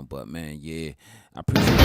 down. But man, yeah, I appreciate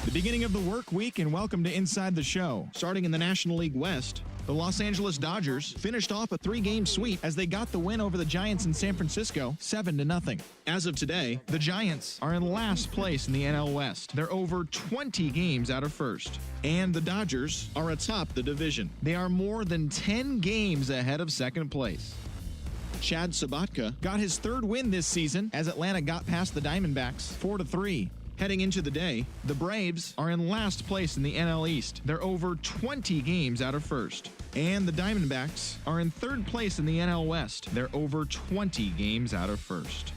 The beginning of the work week, and welcome to Inside the Show. Starting in the National League West, the Los Angeles Dodgers finished off a 3-game sweep as they got the win over the Giants in San Francisco, 7-0. As of today, the Giants are in last place in the NL West. They're over 20 games out of first. And the Dodgers are atop the division. They are more than 10 games ahead of second place. Chad Sabatka got his third win this season as Atlanta got past the Diamondbacks 4-3. Heading into the day, the Braves are in last place in the NL East. They're over 20 games out of first. And the Diamondbacks are in third place in the NL West. They're over 20 games out of first.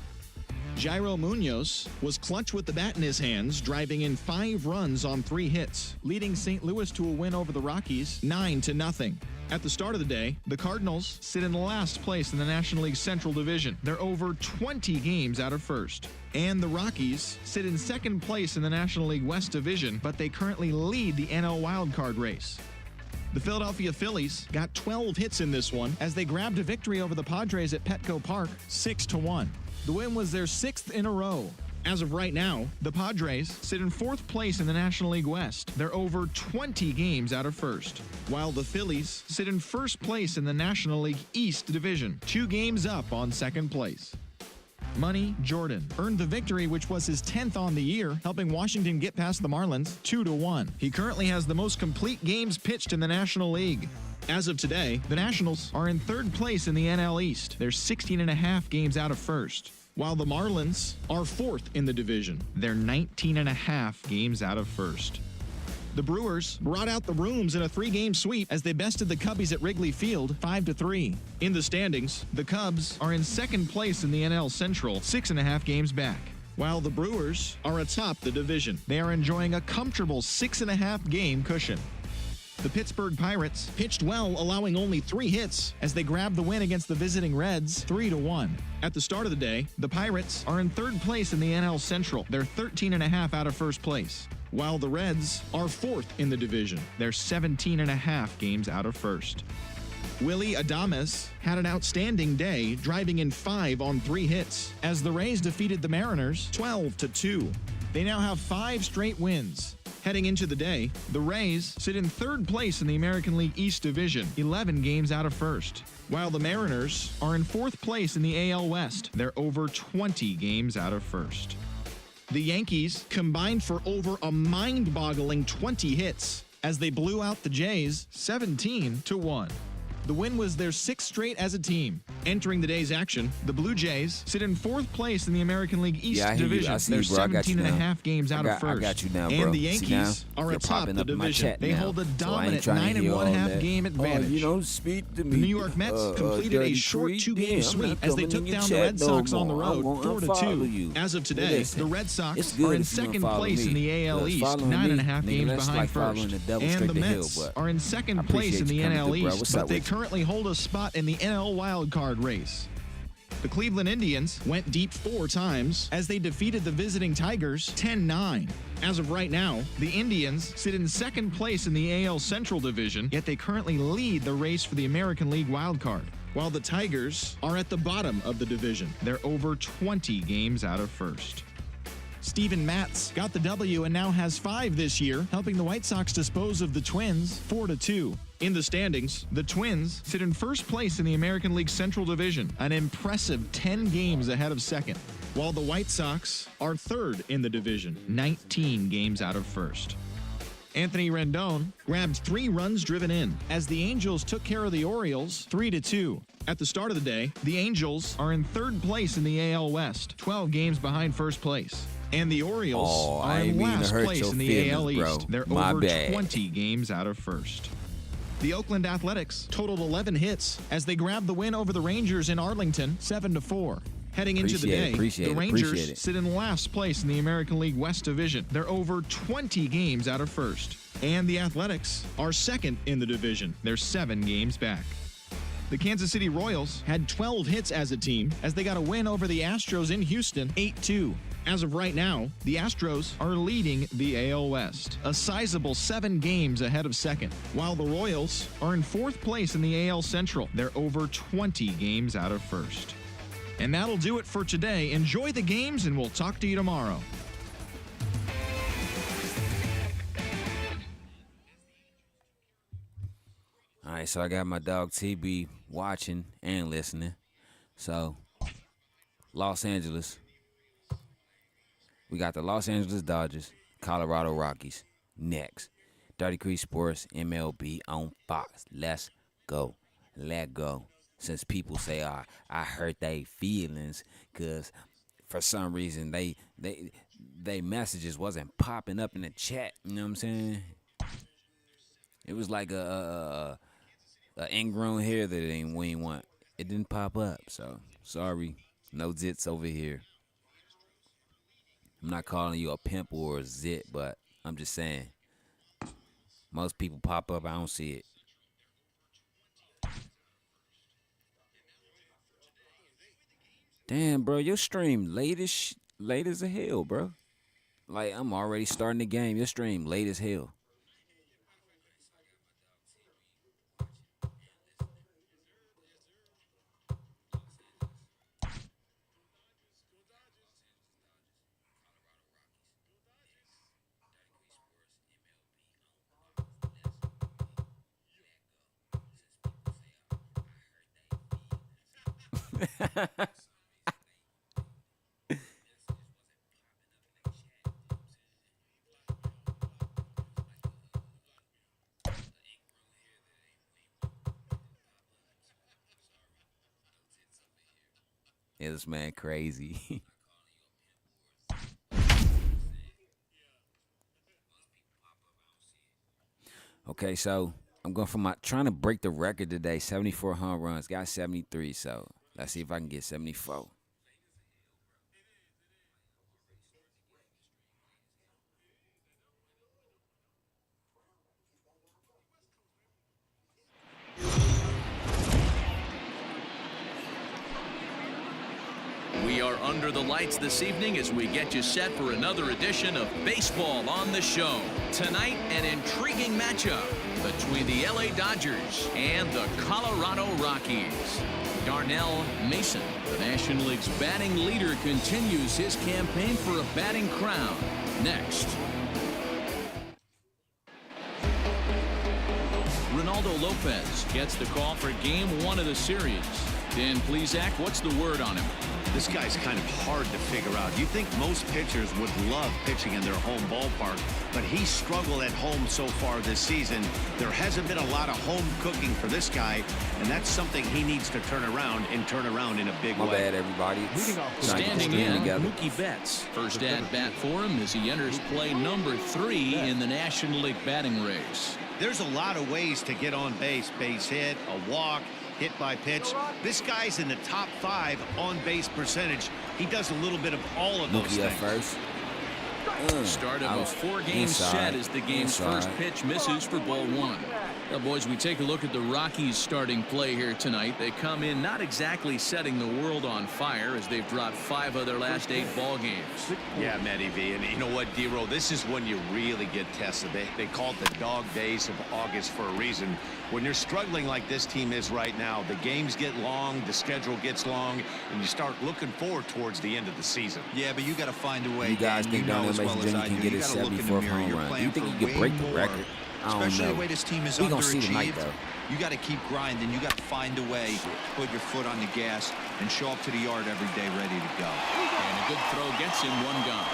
Jairo Munoz was clutch with the bat in his hands, driving in 5 runs on 3 hits, leading St. Louis to a win over the Rockies 9-0. At the start of the day, the Cardinals sit in last place in the National League Central Division. They're over 20 games out of first. And the Rockies sit in second place in the National League West Division, but they currently lead the NL wildcard race. The Philadelphia Phillies got 12 hits in this one as they grabbed a victory over the Padres at Petco Park 6-1. The win was their 6th in a row. As of right now, the Padres sit in 4th place in the National League West. They're over 20 games out of first, while the Phillies sit in 1st place in the National League East Division, 2 games up on 2nd place. Money Jordan earned the victory, which was his 10th on the year, helping Washington get past the Marlins 2-1. He currently has the most complete games pitched in the National League. As of today, the Nationals are in 3rd place in the NL East. They're 16.5 games out of first, while the Marlins are 4th in the division. They're 19.5 games out of first. The Brewers brought out the rooms in a 3-game sweep as they bested the Cubbies at Wrigley Field 5-3. In the standings, the Cubs are in 2nd place in the NL Central, 6.5 games back, while the Brewers are atop the division. They are enjoying a comfortable 6.5 game cushion. The Pittsburgh Pirates pitched well, allowing only 3 hits as they grabbed the win against the visiting Reds 3-1. At the start of the day, the Pirates are in 3rd place in the NL Central. They're 13.5 out of first place, while the Reds are 4th in the division. They're 17.5 games out of first. Willie Adames had an outstanding day, driving in 5 on 3 hits as the Rays defeated the Mariners 12-2. They now have 5 straight wins. Heading into the day, the Rays sit in 3rd place in the American League East Division, 11 games out of first, while the Mariners are in 4th place in the AL West. They're over 20 games out of first. The Yankees combined for over a mind-boggling 20 hits as they blew out the Jays 17-1. The win was their 6th straight as a team. Entering the day's action, the Blue Jays sit in 4th place in the American League East Division. They're 17.5 games out of first. I got you now, bro. And the Yankees are atop the division. They hold a dominant 9.5 game advantage. Speak to me. The New York Mets completed a short 2-game sweep as they took down the Red Sox on the road 4-2. As of today, the Red Sox are in 2nd place in the AL East, 9.5 games behind first. And the Mets are in 2nd place in the NL East, but they currently hold a spot in the NL wildcard race. The Cleveland Indians went deep 4 times as they defeated the visiting Tigers 10-9. As of right now, the Indians sit in 2nd place in the AL Central Division, yet they currently lead the race for the American League wildcard. while the Tigers are at the bottom of the division. They're over 20 games out of first. Steven Matz got the W and now has 5 this year, helping the White Sox dispose of the Twins 4-2. In the standings, the Twins sit in first place in the American League Central Division, an impressive 10 games ahead of second, while the White Sox are third in the division, 19 games out of first. Anthony Rendon grabbed 3 runs driven in as the Angels took care of the Orioles 3-2. At the start of the day, the Angels are in third place in the AL West, 12 games behind first place. And the Orioles are in last place in the AL East. They're over 20 games out of first. The Oakland Athletics totaled 11 hits as they grabbed the win over the Rangers in Arlington 7-4. Heading into the day, the Rangers sit in last place in the American League West Division. They're over 20 games out of first. And the Athletics are second in the division. They're 7 games back. The Kansas City Royals had 12 hits as a team as they got a win over the Astros in Houston 8-2. As of right now, the Astros are leading the AL West, a sizable 7 games ahead of second, while the Royals are in fourth place in the AL Central. They're over 20 games out of first. And that'll do it for today. Enjoy the games, and we'll talk to you tomorrow. All right, so I got my dog TB watching and listening. So, Los Angeles. We got the Los Angeles Dodgers, Colorado Rockies next. Dirty Creek Sports, MLB on Fox. Let's go. Let go. Since people say, I hurt their feelings because for some reason they messages wasn't popping up in the chat. You know what I'm saying? It was like a ingrown hair that we ain't want. It didn't pop up. So, sorry. No zits over here. I'm not calling you a pimp or a zit, but I'm just saying. Most people pop up, I don't see it. Damn, bro, your stream late as a hell, bro. Like, I'm already starting the game. Your stream late as hell. Yeah, this man crazy. Okay, so I'm going for trying to break the record today. 74 home runs. Got 73, so let's see if I can get 74. We are under the lights this evening as we get you set for another edition of Baseball on the Show. Tonight, an intriguing matchup between the LA Dodgers and the Colorado Rockies. Darnell Mason, the National League's batting leader, continues his campaign for a batting crown. Next. Ronaldo Lopez gets the call for Game 1 of the series. Dan Plesac, what's the word on him? This guy's kind of hard to figure out. You think most pitchers would love pitching in their home ballpark, but he's struggled at home so far this season. There hasn't been a lot of home cooking for this guy, and that's something he needs to turn around in a big way. My bad, everybody. Standing in, Mookie Betts. First at-bat for him as he enters play number 3 in the National League batting race. There's a lot of ways to get on base. Base hit, a walk, hit by pitch. This guy's in the top 5 on base percentage. He does a little bit of all of those things. Mookie at first. Start of a 4-game set as the game's first pitch misses for ball 1. Now, boys, we take a look at the Rockies starting play here tonight. They come in not exactly setting the world on fire as they've dropped 5 of their last 8 ball games. Yeah, Matty V, and you know what, D-Roll, this is when you really get tested. They call it the dog days of August for a reason. When you're struggling like this team is right now, the games get long, the schedule gets long, and you start looking forward towards the end of the season. Yeah, but you got to find a way. You guys think Darnell Mason Jr. can get his 74th home run? Do you think he could break the record? I don't Especially know. the way this team is We gonna see tonight, underachieved. though. You got to keep grinding. You got to find a way to put your foot on the gas and show up to the yard every day ready to go. And a good throw gets him 1 gone.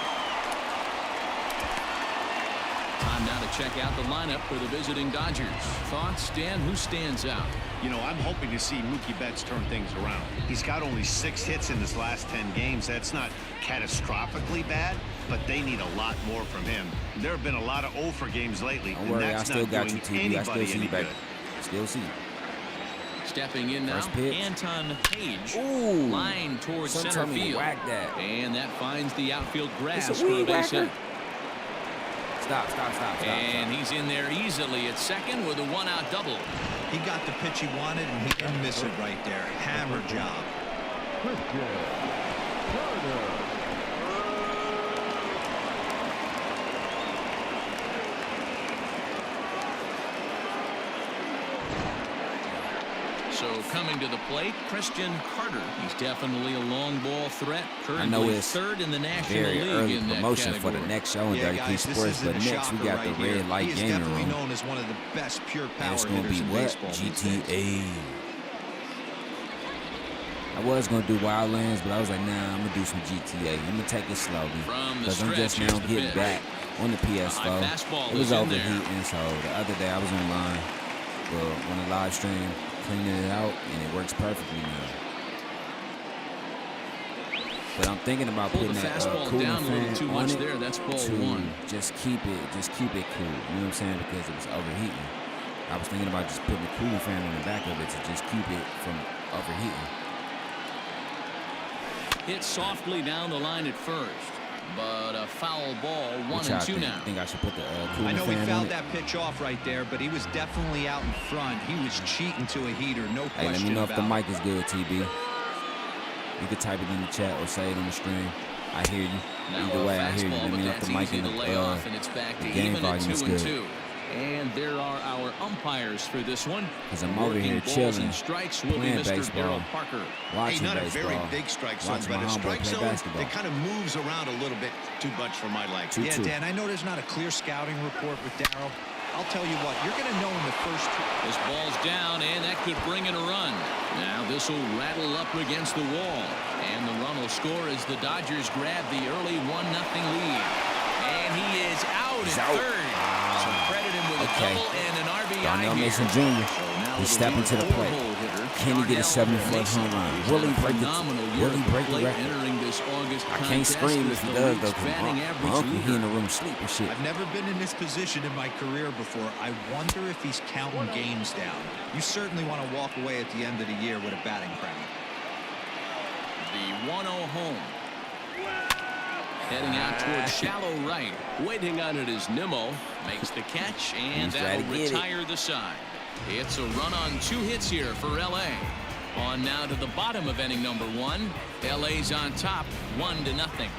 Time now to check out the lineup for the visiting Dodgers. Thoughts, Dan? Who stands out? You know, I'm hoping to see Mookie Betts turn things around. He's got only 6 hits in his last 10 games. That's not catastrophically bad, but they need a lot more from him. There have been a lot of 0 for games lately, Don't and worry, I that's still not got doing you, TV. I still anybody see any you back. good. Still see you. Stepping in now, First pitch. Anton Page. Ooh. Line towards Some center tell me to field. whack that. And that finds the outfield grass It's a for a weed base whacker. hit. Stop. And he's in there easily at second with a 1-out double. He got the pitch he wanted, and he didn't miss it right there. Hammer job. So coming to the plate, Christian Carter. He's definitely a long ball threat. I know Currently it's 3rd in the National very League early in that promotion category. for the next show in Yeah, 33 guys, this Sports, isn't but a next we shocker got right the here. red light He is gaming definitely room. known as one of the best pure And power it's going to hitters be in what? baseball these days. GTA. I was going to do Wildlands, but I was like, nah, I'm going to do some GTA. I'm going to take it slowly. From the Because I'm just stretch, now here's the getting pitch. back on the PS4. high fastball It was is in there. overheating, so the other day I was online on the live stream, cleaning it out, and it works perfectly now. But I'm thinking about Pull the putting that fastball cooling down a little fan too on much it there. That's ball to 1. just keep it cool. You know what I'm saying? Because it was overheating. I was thinking about just putting a cooling fan on the back of it to just keep it from overheating. Hit softly down the line at first. But a foul ball, 1 What and y'all 2 think? now. Think I should put the cooling I know fan he on fouled it? that pitch off right there, but he was definitely out in front. He was cheating to a heater, no Hey, question let me know if the about it. mic is good, TB. You can type it in the chat or say it on the stream. I hear you. Now Either a way, I hear you. fastball, Let me but know if that's the mic easy and to lay off, and it's back to the game even at volume is 2 and good. 2. And there are our umpires for this one. Because I'm over Working here balls chilling, and strikes will be playing Mr. baseball, Darrell Parker. watching Hey, not baseball, a very big strike zone, watching but my a homeboy strike play zone basketball. that kind of moves around a little bit too much for my liking. Yeah, 2-2. Dan, I know there's not a clear scouting report with Darrell. I'll tell you what, you're going to know in the first two. This ball's down, and that could bring in a run. Now this will rattle up against the wall. And the run will score as the Dodgers grab the early 1-0 lead. And he is out He's at out. third. So credit him with Okay. a double and an RBI Darnell here. Mason Jr. So now He's it'll stepping be to the a plate. four-hole hitter, Can he get a Darnell 70-foot Mason. home run? He's Will he had a break the phenomenal year Will he at the break the plate record? entering this August I can't contest scream as if he the does though, league's because batting my average uncle he leader. in the room sleep and shit. I've never been in this position in my career before. I wonder if he's counting games down. You certainly want to walk away at the end of the year with a batting crown. The 1-0 home. Heading out towards shallow right. Waiting on it is Nimmo. Makes the catch, and He's that'll trying to get it. retire the side. It's a run on 2 hits here for L.A. On now to the bottom of inning number 1. L.A.'s on top, 1-0.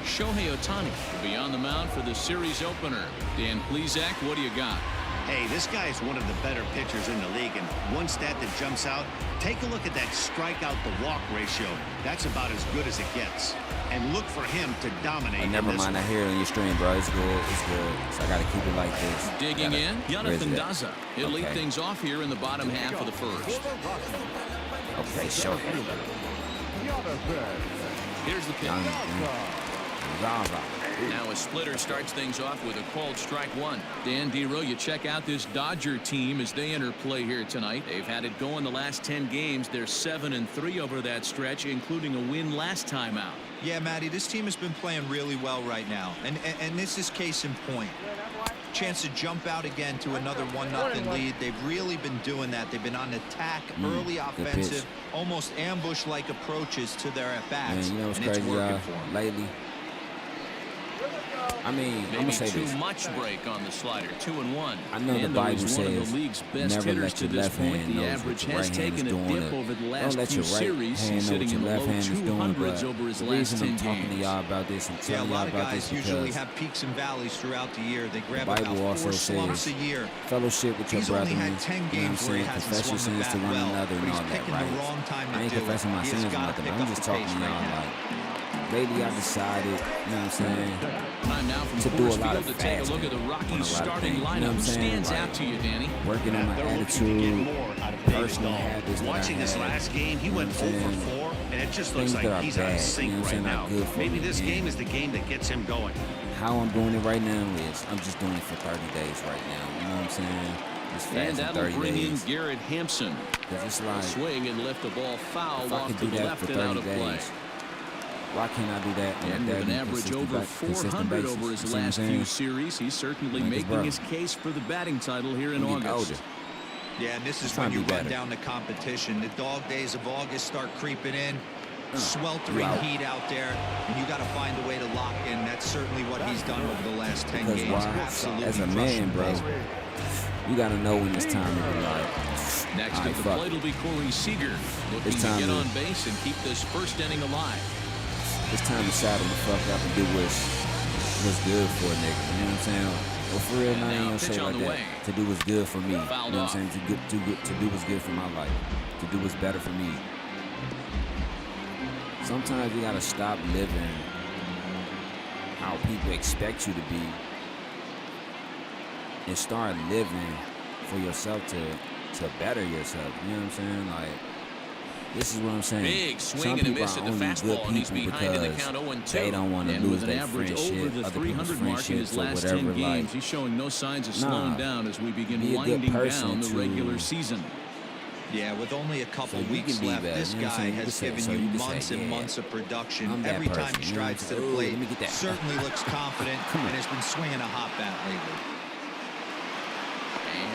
Shohei Ohtani will be on the mound for the series opener. Dan Plesac, what do you got? Hey, this guy is one of the better pitchers in the league, and one stat that jumps out, take a look at that strikeout to walk ratio. That's about as good as it gets. And look for him to dominate. Never in this mind, I one. hear it on your stream, bro. It's good. It's good. So I got to keep it like this. Digging in, Where is Jonathan it at? Daza. He'll lead Okay. things off here in the bottom half of the first. Okay, sure. Here's the pitch. Zaza. Now a splitter starts things off with a called strike 1. Dan Dero, you check out this Dodger team as they enter play here tonight. They've had it going the last 10 games. They're 7-3 over that stretch, including a win last time out. Yeah, Matty, this team has been playing really well right now. And this is case in point. Chance to jump out again to another 1-0 lead. They've really been doing that. They've been on attack, early offensive, almost ambush-like approaches to their at-bats. Man, you know what's and it's crazy, working for them. lately? I mean, I'm gonna say too this. much break on the slider. 2-1. I know the Bible says never let your left hand know what average your has right hand is taken a doing. dip over the last Don't let few your right series. hand He's know what sitting your in the left low hand is doing. 200s But over his the last reason 10 I'm talking to games. y'all about this and Yeah, a telling y'all lot of about guys this usually because have peaks and valleys throughout the year. They grab Bible about also 4 slumps says a year. fellowship with your He's only brethren. had 10 You know what I'm games where he saying? hasn't Confess your swung the sins to bat one well, another but and he's all that, picking right? the wrong time to I ain't do it. confessing my He has sins or gotta nothing. pick I'm up just the talking pace to y'all right now. like, lately I decided, you know what I'm saying, Time now from to do a Coors lot Field of to take a look fasting at the on a Rockies lot of starting things. You know lineup. what I'm Who saying? stands out Like, to you, Danny? working on my They're looking to get attitude, more out of David personal Dahl. habits that I Watching this had. last game, he You know went what I'm 0 saying? for 4, and it just Things looks that like are he's out bad, of sync you know what I'm saying, right not now. good for Maybe me, this and game is the game that gets him going. how I'm doing it right now is I'm just doing it for 30 days right now. You know what I'm saying? Just And fasting that'll 30 bring in days. Garrett Hampson. Because it's like, Swing and lift the ball foul if I off can to do the that left for and out 30 of play. days, why can't I do that on And a with an daily, average consistent, over consistent 400 basis? over You his see what I'm last few saying? series, he's certainly Like his making brother. his case for the batting title here in I'm getting August. older. Yeah, and this is trying when to you be run better. down the competition. The dog days of August start creeping in. you Sweltering out. heat out there, and you got to find a way to lock in. That's certainly what he's done over the last 10 Because games. why? Absolutely As a crushing man, the bro, baseball. you got to know when it's time to be like, Next all at right, the fuck plate it. will be Corey Seager, looking It's to time get to- on base and keep this first inning alive. It's time to saddle the fuck up and do what's good for a nigga. You know what I'm saying? Well, for real, And I ain't now gonna pitch say on like the that. way. To do what's good for me. You know Fouled what I'm off. saying? To do what's good for my life. To do what's better for me. Sometimes you gotta stop living how people expect you to be and start living for yourself to better yourself. You know what I'm saying? Like, this is what I'm saying. Big swing Some and a people miss are at the only fastball, good and he's people behind in the because count 0-2. they don't want to And lose with an their average over friendship, the other people's 300 mark in his friendships or last whatever. 10 games, Like, he's showing no signs of nah, slowing down as we begin be a good winding person down the to- regular season. Yeah, with only a couple So you weeks can be left, better, this you know what I'm guy saying? You has can say- given so you you can say, months and yeah, months of production. I'm that Every time person, he you know what I'm strides to the saying? Ooh, plate, let me get that. certainly looks confident Come on. and has been swinging a hot bat lately.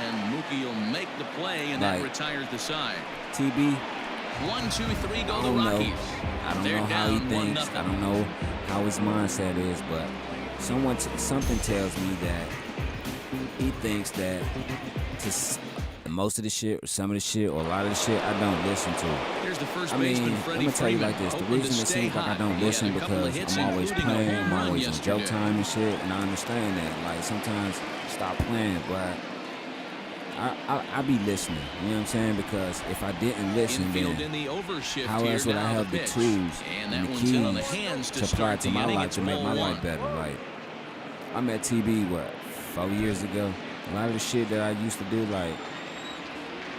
And Mookie will make the play, and that Like, retires the side. TB, 1, 2, 3 go I the don't know. Rockies. I don't They're know how he down thinks. 1-0. I don't know how his mindset is, but something tells me that he thinks that most of the shit, or some of the shit, or a lot of the shit, I don't listen to. Here's the first I mean, baseman, I'm Freddie gonna tell you Freeman, like this: the hoping reason to it stay seems like I hot. don't He had listen a couple of because hits, I'm always including a playing, home I'm run always on yesterday. joke time and shit, and I understand that. Like sometimes stop playing, but I be listening. You know what I'm saying? Because if I didn't listen, Infield then in the overshift how here. else would I Now have the pitch. tools And and that the one's in on the keys hands to to apply start to the my inning. life It's to make my 0-1. life better? Like, I met TB, 4 years ago? A lot of the shit that I used to do, like,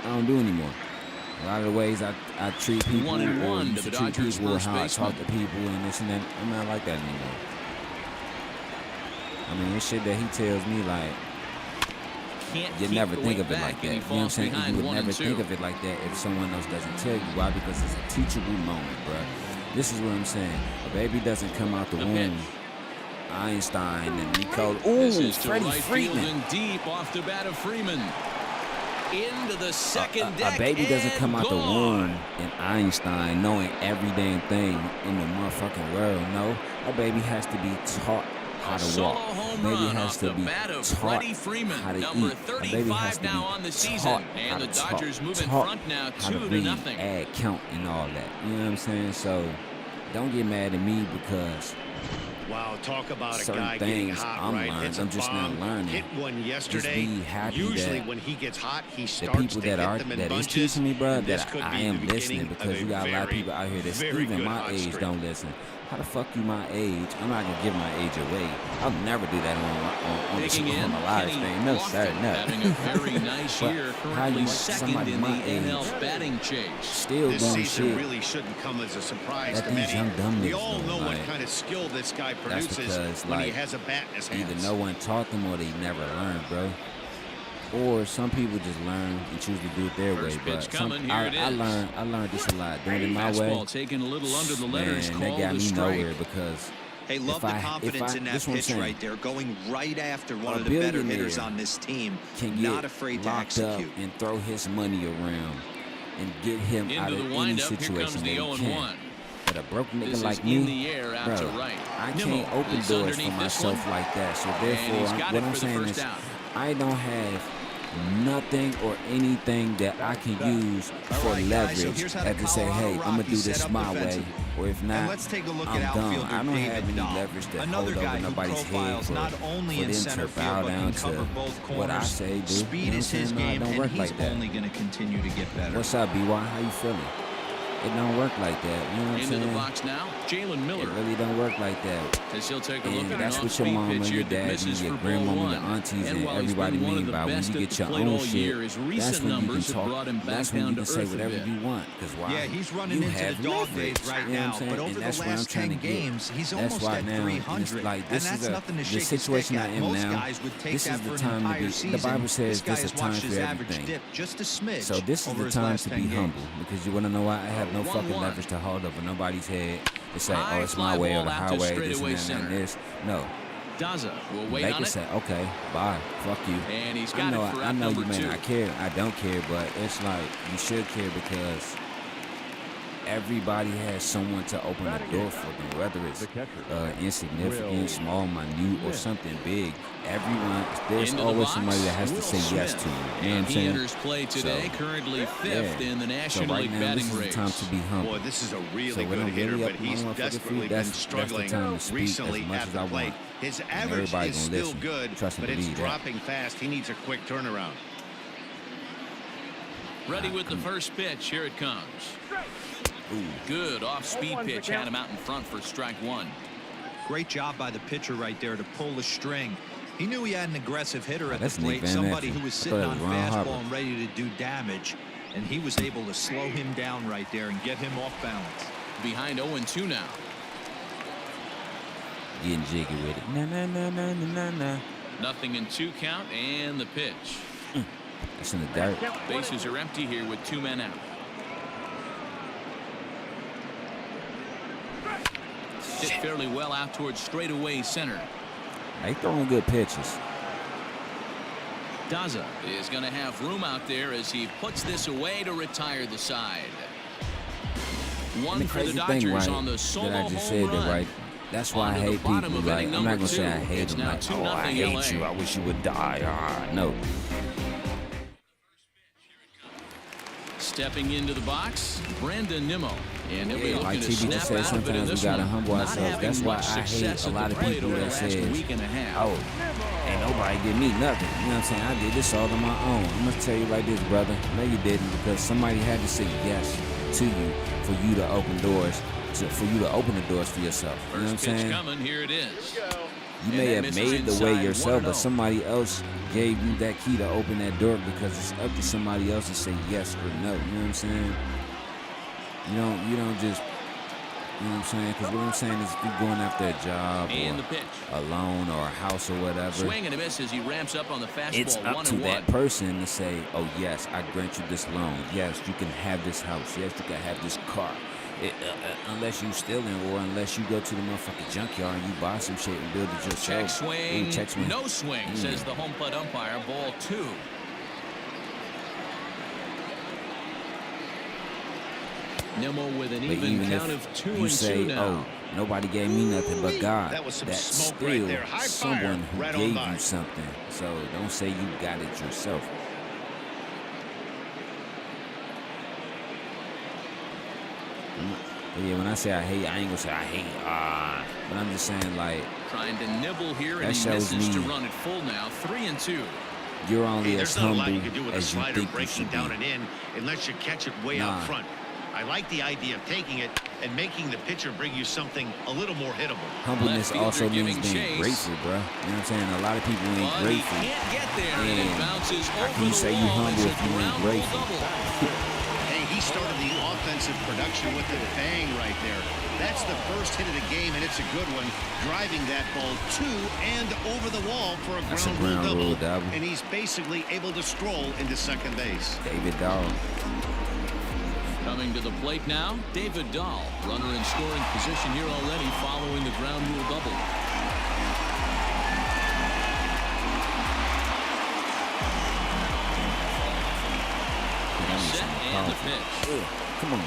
I don't do anymore. A lot of the ways I treat people, 1-1 or to used the to treat Dodgers' people, or first how I talk baseman. to people and this and that, I'm not like that anymore. I mean, this shit that he tells me, like, Can't you keep never the think weight of it back, like that. and You he know what I'm falls saying? behind You would 1 never and 2. think of it like that if someone else doesn't tell you. Why? Because it's a teachable moment, bro. This is what I'm saying. A baby doesn't come out the The womb. pitch. Einstein and Nicole. This Ooh, is to Freddie right field Freeman. and deep off the bat of Freeman. Into the second deck. A baby doesn't and come out the gone. womb in Einstein knowing every damn thing in the motherfucking world. No, a baby has to be taught how A to solo walk. home A baby run has off to the be bat of taught Freddie Freeman, how to number eat. A baby has 35 to now be on the season. taught And how the to Dodgers talk, move in taught front now, how to 2-0. read, add, count, and all that. You know what I'm saying? So don't get mad at me because Wow, talk about a certain guy getting things hot, I'm right? learning. It's a I'm just bomb. not learning. Hit one yesterday. Just be happy Usually that when he gets hot, he the starts people to that hit are them in that is bunches. teaching me, bro, This that could I be am the listening beginning because of you got a lot of very, people out here that's very even good my hot age streak. don't listen. How the fuck you my age? I'm not gonna give my age away. I'll never do that on Digging in, a live Kenny stream. No, Lofton sir, no. having a very nice But year, how currently you second somebody in the my age NL batting chase. still This doing season shit? really shouldn't come as a surprise that to these many. young dumb We niggas all doing, know what like, kind of skill this guy That's produces because, when he like, has a bat in his hands. either no one taught them or they never learned, bro. Or some people just learn and choose to do it their First way. pitch But coming, here it I is. learned this a lot. Doing it my way, Fastball taken a little under the letters, man, that called got a me strike. nowhere because Hey, love the confidence in that pitch right there, going right after one of the better hitters on this team. Can not afraid to execute and throw his money around and get him out of any situation that he can. But a broken nigga like me, bro, I can't open doors for myself like that. So therefore, what I'm saying is, I don't have nothing or anything that I can use for leverage as to say, hey, I'm going to do this my way, or if not, I'm done. I don't have any leverage to hold over nobody's head for them to bow down to what I say, dude. Speed is his game, and he's only going to continue to get better. What's up, B.Y.? How you feeling? It don't work like that. You know what I'm saying? Into the box now, Jalen Miller. It really don't work like that. As he'll take a look at that's what your mama, your daddy, your grandmama, your aunties, and everybody mean by when you get your own shit. That's when you can talk. That's when you can say whatever you want. Because why? Yeah, he's running into the dog days right now. But over the last 10 games, he's almost at 300. Like, this and is that's nothing to shake the situation I am Most now. guys would take This is that for the an time to entire be. season. The Bible says this this is a time for everything. Just a smidge. So this is the time to be humble, because you want to know why I have no fucking leverage to hold over nobody's head to say, oh, it's my way or the highway, this and this. No. Daza will wait they on can it. say, okay, bye, fuck you. And he's got it for I know you number may 2. not care. I don't care, but it's like you should care, because everybody has someone to open the door for them, whether it's insignificant, small, minute, or something big. Everyone, there's always somebody that has to say yes to you. You know what I'm saying? He enters play today, currently 5th in the National right League now, batting this is race. the time to be humble. Boy, this is a really So good hitter, really but he's desperately been struggling recently at the plate. His average is still good, but it's dropping fast. He needs a quick turnaround. Ready with the first pitch. Here it comes. Ooh, good off-speed pitch. Had him out in front for strike 1. Great job by the pitcher right there to pull the string. He knew he had an aggressive hitter at the plate, somebody who was sitting on fastball and ready to do damage, and he was able to slow him down right there and get him off balance. Behind 0-2 now. Getting jiggy with it. Na. Nothing in 2 count, and the pitch. That's in the dirt. Bases are empty here with 2 men out. Hit fairly well out towards straightaway center. They throwing good pitches. Daza is going to have room out there as he puts this away to retire the side. One for the Dodgers on the solo that I just home said that, run. right? That's why I hate people. Like, I'm not gonna say I hate them. Like, oh, I hate you. I wish you would die. No. Stepping into the box, Brandon Nimmo. And he'll be looking like to TB just said, snap out of it in sometimes we this gotta one. humble Not ourselves. That's having why much I hate success a at lot the of plate people over that the last says, week and a half. oh, ain't nobody give me nothing. You know what I'm saying? I did this all on my own. I'm gonna tell you like this, brother. No, you didn't, because somebody had to say yes to you for you to open doors, for you to open the doors for yourself. You know what I'm First pitch saying? coming, here it is. You may have made the way yourself, but somebody else gave you that key to open that door, because it's up to somebody else to say yes or no. You know what I'm saying? You don't just, you know what I'm saying? Because what I'm saying is, if you're going after a job or a loan or a house or whatever, Swing and a miss as he ramps up on the fastball. it's up to that person to say, oh yes, I grant you this loan. Yes, you can have this house. Yes, you can have this car. Unless you stealing, or unless you go to the motherfucking junkyard and you buy some shit and build it yourself. Check swing. Ooh, check swing. No swing, says the home plate umpire. Ball 2. Nimmo with an even count of 2-2 now. Oh, nobody gave me nothing but God. That was some That's smoke still right there. High someone fire. who Right on gave by. you something. So don't say you got it yourself. But yeah, when I say I hate, I ain't gonna say I hate. But I'm just saying, like, Trying to nibble here, and that he shows misses to me run it full now. 3-2. you're only as There's not a humble lot you can do with a as you slider think you breaking should down be. and in unless you catch it way out front. I like the idea of taking it and making the pitcher bring you something a little more hittable. Humbleness Left also fielder means giving being chase. grateful, bro. You know what I'm saying? A lot of people ain't But grateful. he can't get there, and it bounces How over can you the say you wall. humble It's a if you ain't ground ball grateful? double. Hey, he started the offensive production with a bang right there. That's the first hit of the game, and it's a good one. Driving that ball to and over the wall for a ground rule double. And he's basically able to stroll into second base. David Dog. Coming to the plate now, David Dahl. Runner in scoring position here already following the ground rule double. Set and the pitch. Come on.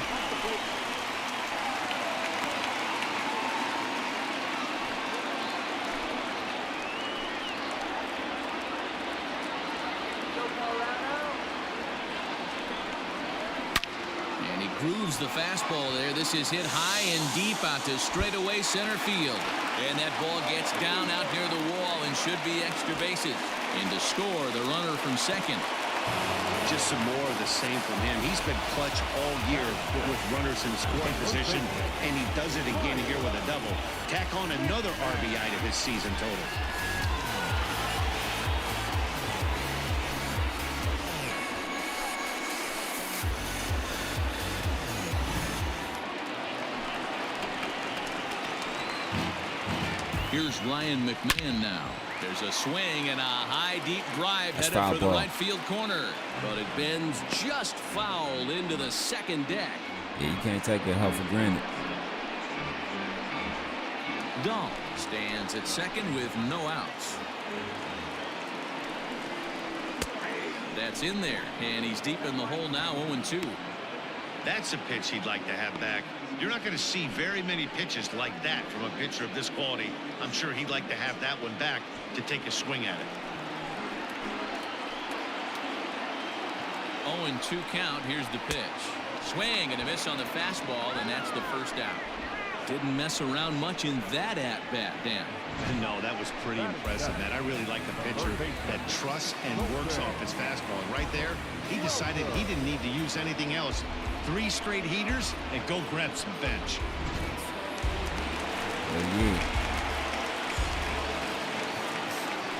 And he grooves the fastball there. This is hit high and deep out to straightaway center field. And that ball gets down out near the wall and should be extra bases. And to score, the runner from second. Just some more of the same from him. He's been clutch all year with runners in scoring position, and he does it again here with a double. Tack on another RBI to his season total. Here's Ryan McMahon now. There's a swing and a high deep drive headed for the right field corner. But it bends just foul into the second deck. Yeah, you can't take that help for granted. Dahl stands at second with no outs. That's in there, and he's deep in the hole now, 0-2. That's a pitch he'd like to have back. You're not going to see very many pitches like that from a pitcher of this quality. I'm sure he'd like to have that one back to take a swing at it. 0-2 count. Here's the pitch. Swing and a miss on the fastball, and that's the first out. Didn't mess around much in that at-bat, Dan. No, that was pretty impressive, man. I really like the pitcher that trusts and works off his fastball. Right there, he decided he didn't need to use anything else. 3 straight heaters and go grab some bench.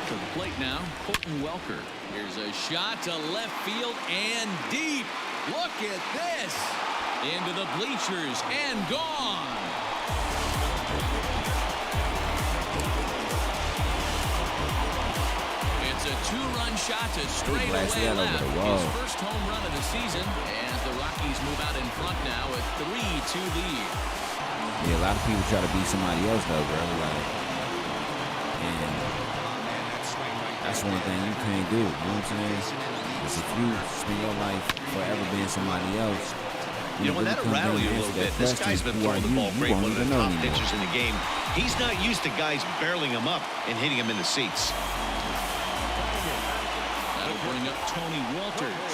To the plate now, Colton Welker. Here's a shot to left field and deep. Look at this. Into the bleachers and gone. It's a 2-run shot to straightaway left. His first home run of the season as the Rockies move out in front now with 3-2 lead. Yeah, a lot of people try to beat somebody else though, bro. And that's one thing you can't do. You know what I'm saying? Because if you spend your life forever being somebody else, you know, that'll rattle you a little bit. This guy's been throwing the ball great, one of the top pitchers in the game. He's not used to guys barreling him up and hitting him in the seats. That'll bring up Tony Walters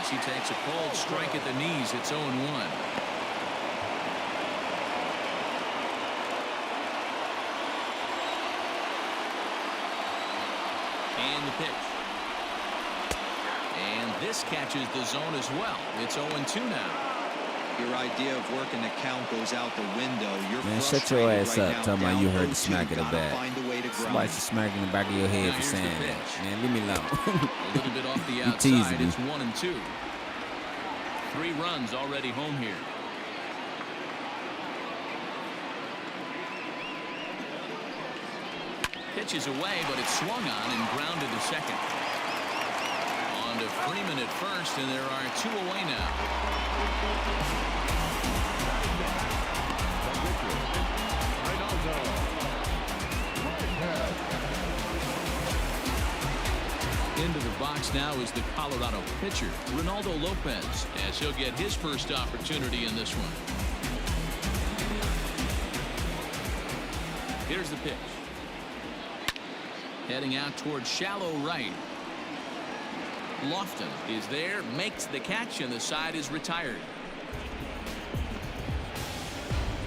as he takes a cold strike at the knees. It's 0-1. And the pitch. And this catches the zone as well. It's 0-2 now. Your idea of working the count goes out the window. You're man, shut your ass up talking about you heard the smack of the bat. Somebody's smack in the back of your head for saying that. Man, leave me alone. A little bit off the outside. It's 1-2. 3 runs already home here. Pitches away, but it's swung on and grounded to second. On to Freeman at first, and there are 2 away now. Into the box now is the Colorado pitcher, Ronaldo Lopez, as he'll get his first opportunity in this one. Here's the pitch. Heading out towards shallow right. Lofton is there, makes the catch, and the side is retired.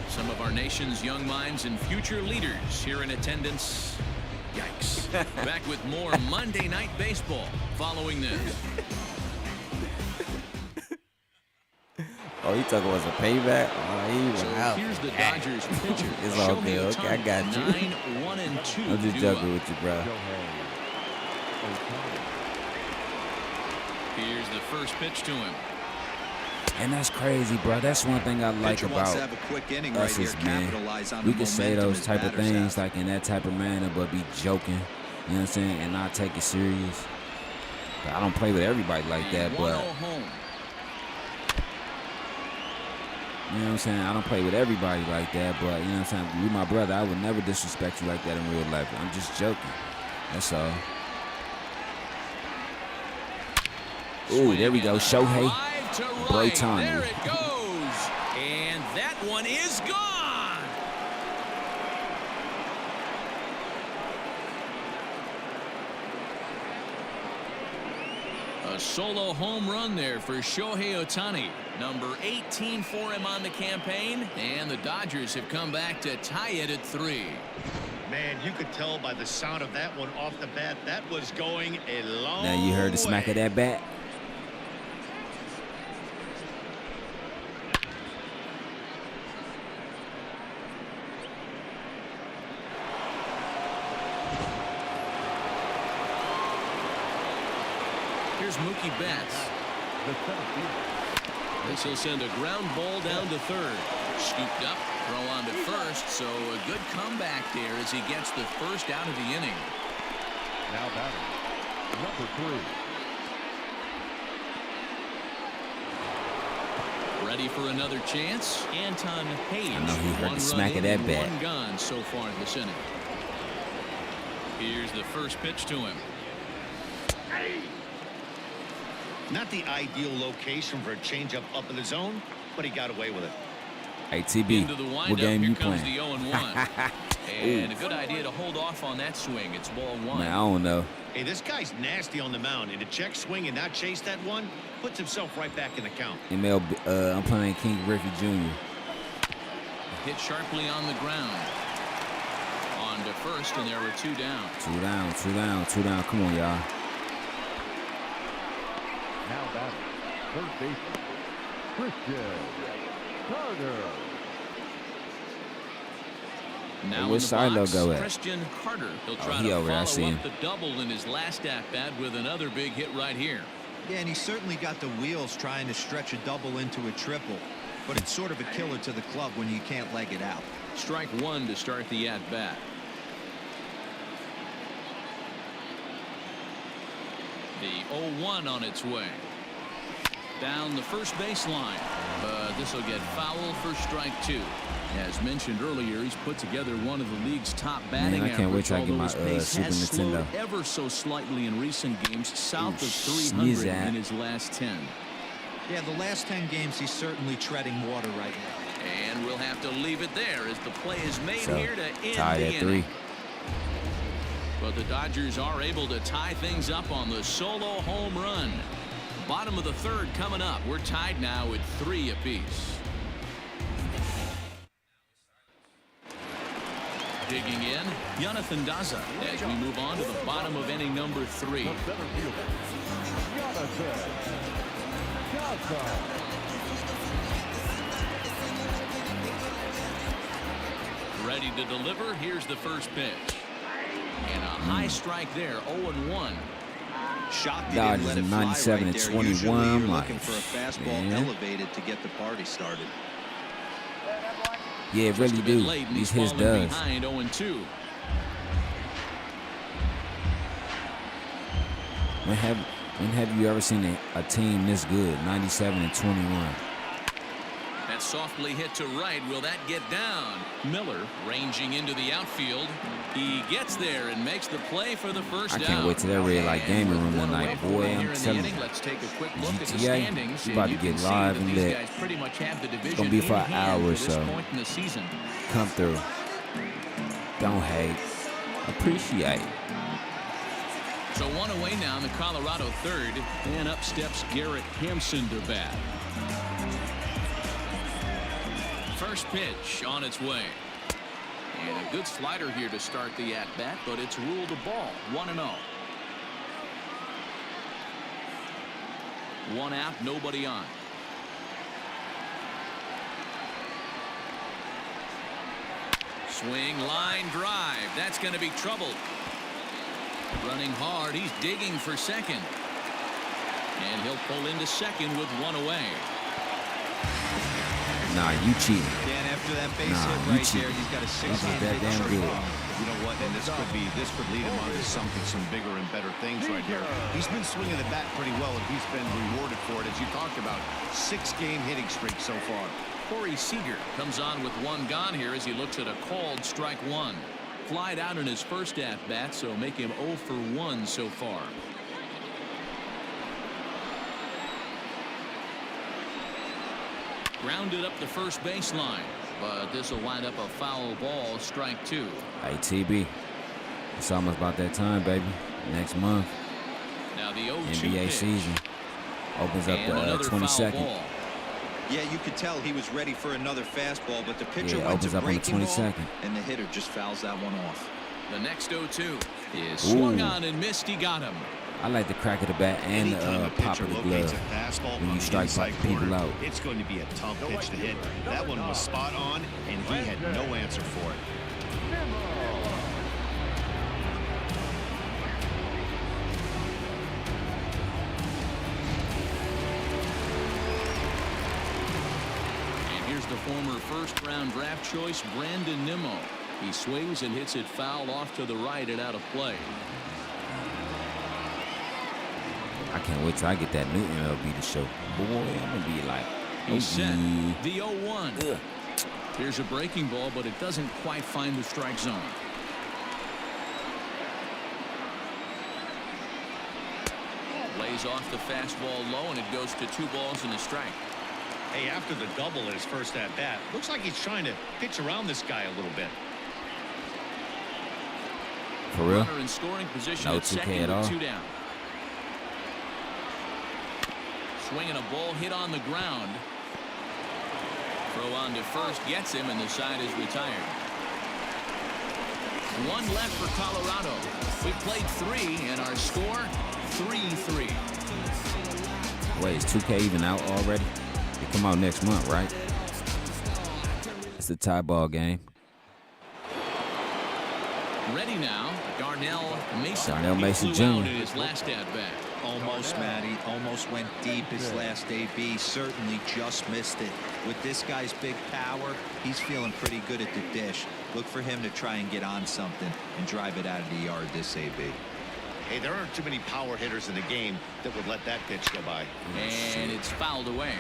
Some of our nation's young minds and future leaders here in attendance. Yikes. Back with more Monday Night Baseball following this. Oh, you talking about a payback? Oh, he was out. Here's the Dodgers pitcher. It's all good. Okay, I got you. 9-1-2. I'm just joking with you, bro. Here's the first pitch to him. And that's crazy, bro. That's one thing I like about us is, man, we can say those type of things like in that type of manner, but be joking, you know what I'm saying, and not take it serious. But I don't play with everybody like that, but You know what I'm saying? I don't play with everybody like that, but you know what I'm saying? You my brother, I would never disrespect you like that in real life. I'm just joking. That's all. Ooh, there we go. Shohei. Brayton. There it goes. And that one is gone. A solo home run there for Shohei Ohtani. Number 18 for him on the campaign. And the Dodgers have come back to tie it at 3. Man, you could tell by the sound of that one off the bat, that was going a long Now you heard the smack of that bat. Here's Mookie Betts. This will send a ground ball down to third. Scooped up, throw on to first, so a good comeback there as he gets the first out of the inning. Now batting, number 3. Ready for another chance? Anton Hayes. I know he heard the smack of that bat. 1 gone so far this inning. Here's the first pitch to him. Not the ideal location for a changeup up in the zone, but he got away with it. Hey, TB, what game you playing? The 0-1. And a good idea to hold off on that swing. It's ball 1. Man, I don't know. Hey, this guy's nasty on the mound, and to check swing and not chase that one puts himself right back in the count. MLB, I'm playing King Griffey Jr. Hit sharply on the ground. On to first, and there were 2 down. 2 down, 2 down, 2 down. Come on, y'all. Now batting, third baseman, Christian Carter. Now Which side they'll go at? Christian Carter. He'll try he to over there. I see follow him. up the double in his last at-bat with another big hit right here. Yeah, and he's certainly got the wheels trying to stretch a double into a triple. But it's sort of a killer to the club when you can't leg it out. Strike 1 to start the at-bat. The 0-1 on its way. Down the first baseline. But this will get foul for strike 2. As mentioned earlier, he's put together one of the league's top batting Man, I can't wait till I get my although his Super pace has slowed Nintendo. ever so slightly in recent games, south of sneeze 300 at. in his last 10. Yeah, the last 10 games, he's certainly treading water right now. And we'll have to leave it there as the play is made So, here to end tied the at inning. 3. But the Dodgers are able to tie things up on the solo home run. Bottom of the third coming up. We're tied now at 3 apiece. Digging in, Jonathan Daza as we move on to the bottom of inning number 3. The center fielder, Jonathan Daza. Ready to deliver. Here's the first pitch. And a high strike there, 0-1. Shocked he Dodgers didn't let it in fly 97 right and there. 21. Usually I'm you're like, looking for a fastball man. elevated to get the party started. Yeah, it really Just a bit do. late, and These he's hits falling does. behind 0-2. When have you ever seen a team this good? 97 and 21. That softly hit to right. Will that get down? Miller ranging into the outfield. He gets there and makes the play for the first I down. can't wait till that red light gaming room One away tonight, from boy. one here I'm in the telling inning. you. Let's take a quick look at the GTA, standings. we about to and you get can see live that and these lit. guys pretty much have the division gonna be in for an hand hour or at this so. point in the season. Come through. Don't hate. Appreciate. So one away now in the Colorado third, and up steps Garrett Hampson to bat. First pitch on its way. And a good slider here to start the at-bat, but it's ruled a ball. 1-0. One out, nobody on. Swing, line drive. That's going to be trouble. Running hard. He's digging for second. And he'll pull into second with one away. Nah, you cheating. Yeah, and after that base Nah, hit you right cheating. there, he's got a This is 6-hand that hit damn streak. good. You know what? And this could lead him on to something, some bigger and better things right here. He's been swinging the bat pretty well, and he's been rewarded for it, as you talked about. 6-game hitting streak so far. Corey Seager comes on with one gone here as he looks at a called strike one. Flied out in his first at-bat, so make him 0 for 1 so far. Grounded up the first baseline, but this will wind up a foul ball, strike two. Hey, TB, it's almost about that time, baby. Next month, now the 0-2 NBA pitch. season opens up And the another 22nd. foul ball. Yeah, you could tell he was ready for another fastball, but the pitcher Yeah, it went opens to up on the breaking ball, 22nd. and the hitter just fouls that one off. The next 0-2 is swung Ooh. on and missed. He got him. I like the crack of the bat and Anytime the a pop pitcher of the locates glove a fastball when on you the strike inside people corner, out. it's going to be a tough pitch to hit. That one was spot on, and he had no answer for it. And here's the former first-round draft choice, Brandon Nimmo. He swings and hits it foul off to the right and out of play. I can't wait till I get that new MLB to show. Boy, I'm gonna be like, He's set. ooh. The 0-1. Ugh. Here's a breaking ball, but it doesn't quite find the strike zone. Lays off the fastball low, and it goes to 2 balls and a strike. Hey, after the double in his first at-bat, looks like he's trying to pitch around this guy a little bit. For real? Runner in scoring position No at 2K second at all. with 2 down. Swinging a ball hit on the ground. Throw on to first gets him, and the side is retired. 1 left for Colorado. We played 3, and our score 3-3. Wait, is 2K even out already? They come out next month, right? It's a tie ball game. Ready now, Darnell Mason. Darnell Mason He flew out Jr. in his last at bat. Almost, Matty. Almost went deep his last AB. Certainly just missed it. With this guy's big power, he's feeling pretty good at the dish. Look for him to try and get on something and drive it out of the yard this AB. Hey, there aren't too many power hitters in the game that would let that pitch go by. And it's fouled away.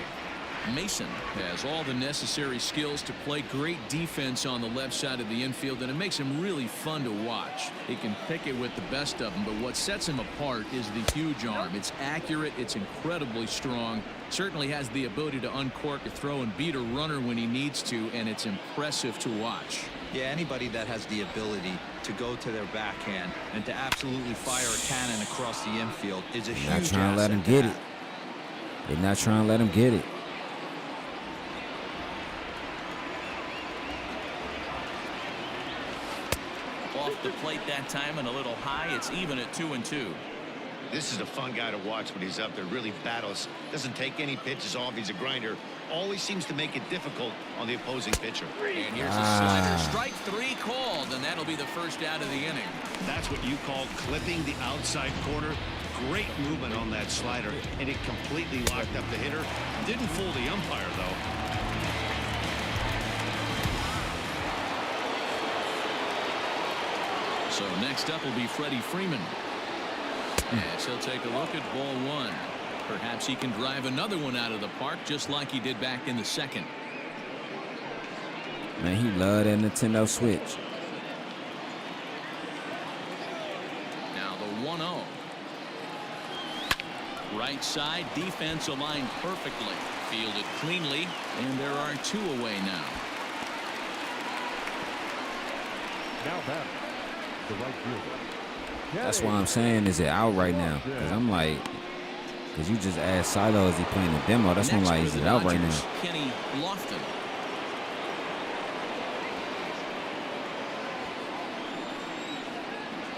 Mason has all the necessary skills to play great defense on the left side of the infield, and it makes him really fun to watch. He can pick it with the best of them, but what sets him apart is the huge arm. It's accurate, it's incredibly strong, certainly has the ability to uncork a throw and beat a runner when he needs to, and it's impressive to watch. Yeah, anybody that has the ability to go to their backhand and to absolutely fire a cannon across the infield is a huge They're not trying to let him asset to get have. it. They're not trying to let him get it. Off the plate that time and a little high. It's even at 2-2. This is a fun guy to watch when he's up there. Really battles. Doesn't take any pitches off. He's a grinder. Always seems to make it difficult on the opposing pitcher. And here's a slider. Strike 3 called, and that'll be the first out of the inning. That's what you call clipping the outside corner. Great movement on that slider, and it completely locked up the hitter. Didn't fool the umpire, though. So next up will be Freddie Freeman. As he'll take a look at ball 1. Perhaps he can drive another one out of the park just like he did back in the second. Man, he loved that Nintendo Switch. Now the 1-0. Right side, defense aligned perfectly. Fielded cleanly, and there are 2 away now. Now back, the right fielder. That's why I'm saying, is it out right now? Because I'm like, because you just asked Silo, is he playing the demo? That's why I'm like, is it out right now? Kenny Lofton.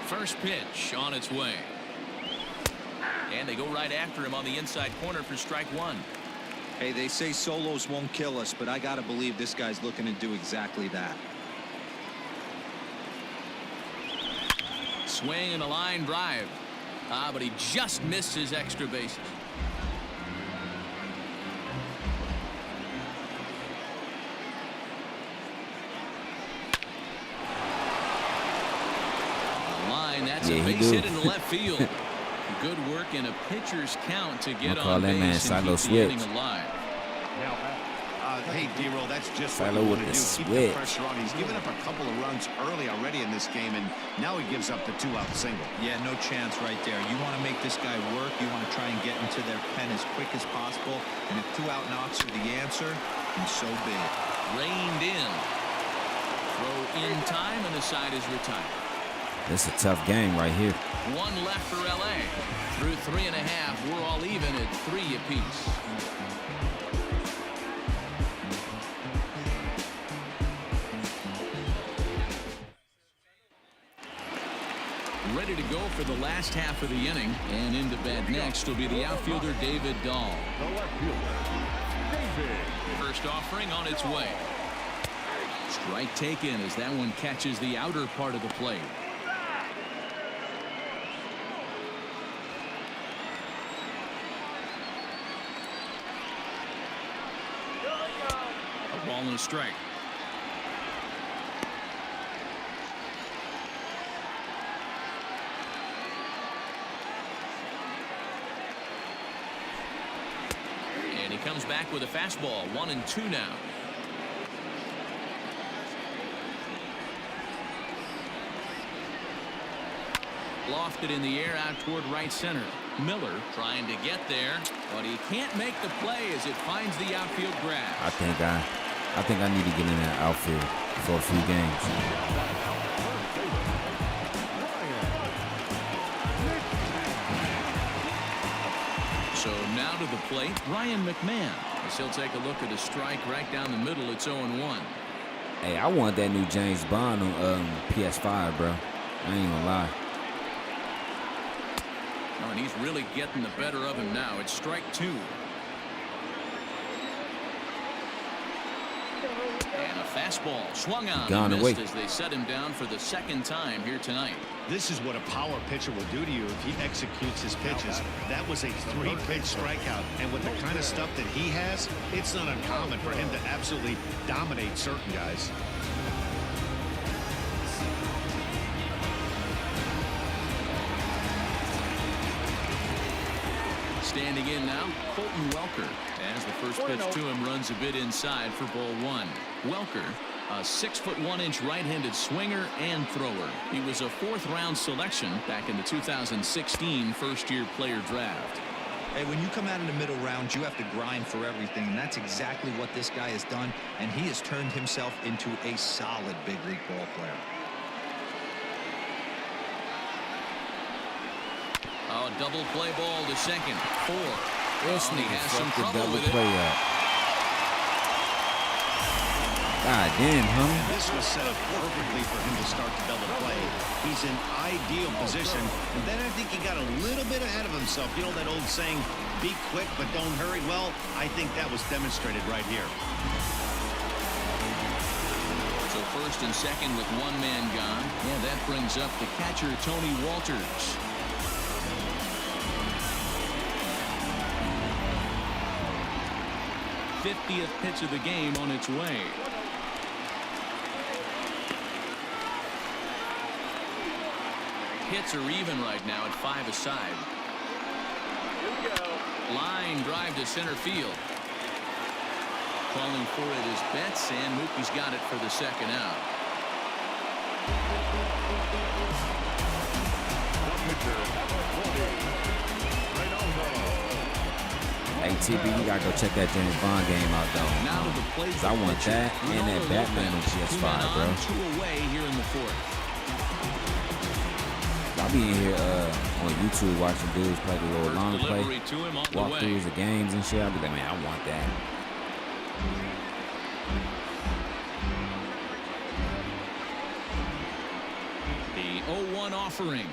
First pitch on its way. And they go right after him on the inside corner for strike 1. Hey, they say solos won't kill us, but I got to believe this guy's looking to do exactly that. Swing and a line drive. But he just missed his extra bases. Line, that's a base hit in the left field. Good work in a pitcher's count to get on that man base and Silo keep the inning Switch. alive. Now back, Hey, D-Roll, that's just what Fellow you with want to the do. Keep switch. the pressure on. He's given up a couple of runs early already in this game, and now he gives up the 2-out single. Yeah, no chance right there. You want to make this guy work. You want to try and get into their pen as quick as possible. And if 2-out knocks are the answer, then so be it. Reined in. Throw in time, and the side is retired. This is a tough game right here. One left for LA. Through 3.5, we're all even at 3 apiece. Ready to go for the last half of the inning, and into bat next will be the outfielder David Dahl. The left fielder, David. First offering on its way. Strike taken as that one catches the outer part of the plate. A ball and a strike. And he comes back with a fastball. 1-2 now. Lofted in the air out toward right center. Miller trying to get there, but he can't make the play as it finds the outfield grass. I think I need to get in that outfield for a few games. So now to the plate, Ryan McMahon, as he'll take a look at a strike right down the middle. It's 0-1. Hey, I want that new James Bond on PS5, bro. I ain't gonna lie. Oh, and he's really getting the better of him now. It's strike 2. And a fastball swung on and missed as they set him down for the second time here tonight. This is what a power pitcher will do to you if he executes his pitches. That was a 3-pitch strikeout, and with the kind of stuff that he has, it's not uncommon for him to absolutely dominate certain guys. Standing in now, Colton Welker, as the first pitch to him runs a bit inside for ball 1. Welker, a 6'1" right-handed swinger and thrower. He was a 4th-round selection back in the 2016 first-year player draft. Hey, when you come out in the middle rounds, you have to grind for everything, and that's exactly what this guy has done, and he has turned himself into a solid big league ball player. Oh, double play ball to second. 4. This He nigga has some fucked the trouble double with it. play up. God damn, homie. This was set up perfectly for him to start the double play. He's in ideal position, and then I think he got a little bit ahead of himself. You know that old saying, be quick but don't hurry? Well, I think that was demonstrated right here. So first and second with one man gone. Yeah, that brings up the catcher, Tony Walters. '50th pitch of the game on its way. Hits are even right now at 5 aside. Line drive to center field. Calling for it is Betts, and Mookie's got it for the second out. Hey, TB, you gotta go check that James Bond game out, though. Now to the plate. 'Cause I want that and that Batman on PS5, bro. 2 away here in the 4th. I'll be in here on YouTube watching dudes play the little long play, Delivery to him on the way. walkthroughs of games and shit. I'll be like, man, I want that. The 0-1 offering.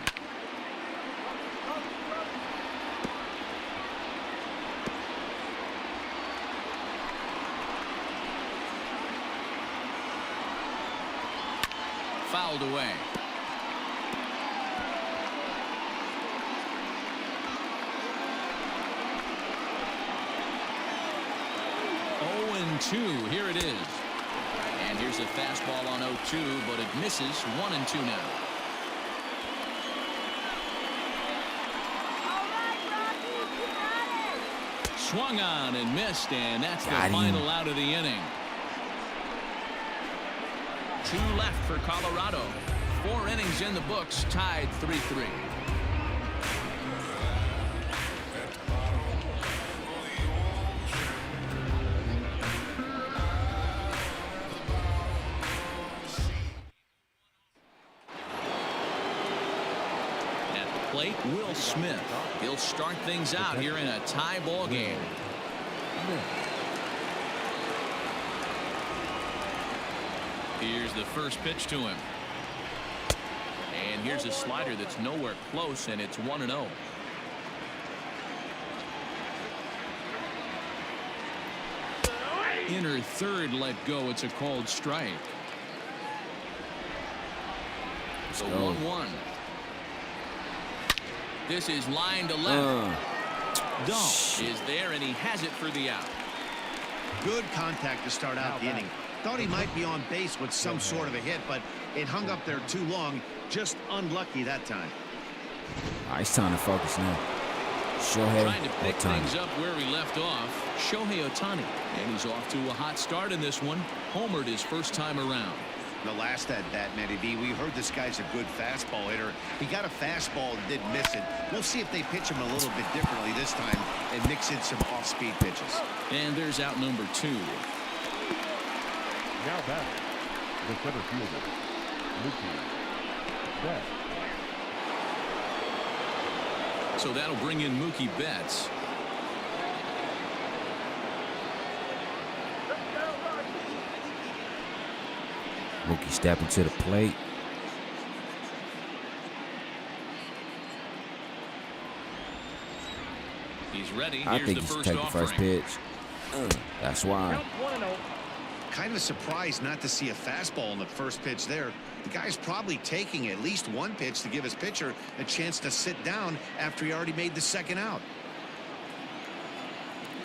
Fouled away. Oh-2. Here it is. And here's a fastball on 0-2, but it misses. 1-2 now. Swung on and missed, and that's the final out of the inning. 2 left for Colorado. 4 innings in the books, tied 3-3. At the plate, Will Smith. He'll start things out here in a tie ball game. Here's the first pitch to him. And here's a slider that's nowhere close, and it's 1-0. Inner third let go. It's a called strike. So 1-1. This is line to left. Dump is there, and he has it for the out. Good contact to start out the inning. Thought he might be on base with some sort of a hit, but it hung up there too long. Just unlucky that time. All right, it's time to focus now. Shohei Trying to pick Ohtani. things up where he left off. Shohei Ohtani. And he's off to a hot start in this one. Homered his first time around. The last at bat, Matty V, we heard this guy's a good fastball hitter. He got a fastball and did miss it. We'll see if they pitch him a little bit differently this time and mix in some off-speed pitches. And there's out number 2. Now back, the center fielder, Mookie Betts. So that'll bring in Mookie Betts. Mookie stepping to the plate. He's ready. I Here's think the he's first taking first offering. pitch. That's why. Kind of surprised not to see a fastball in the first pitch there. The guy's probably taking at least one pitch to give his pitcher a chance to sit down after he already made the second out.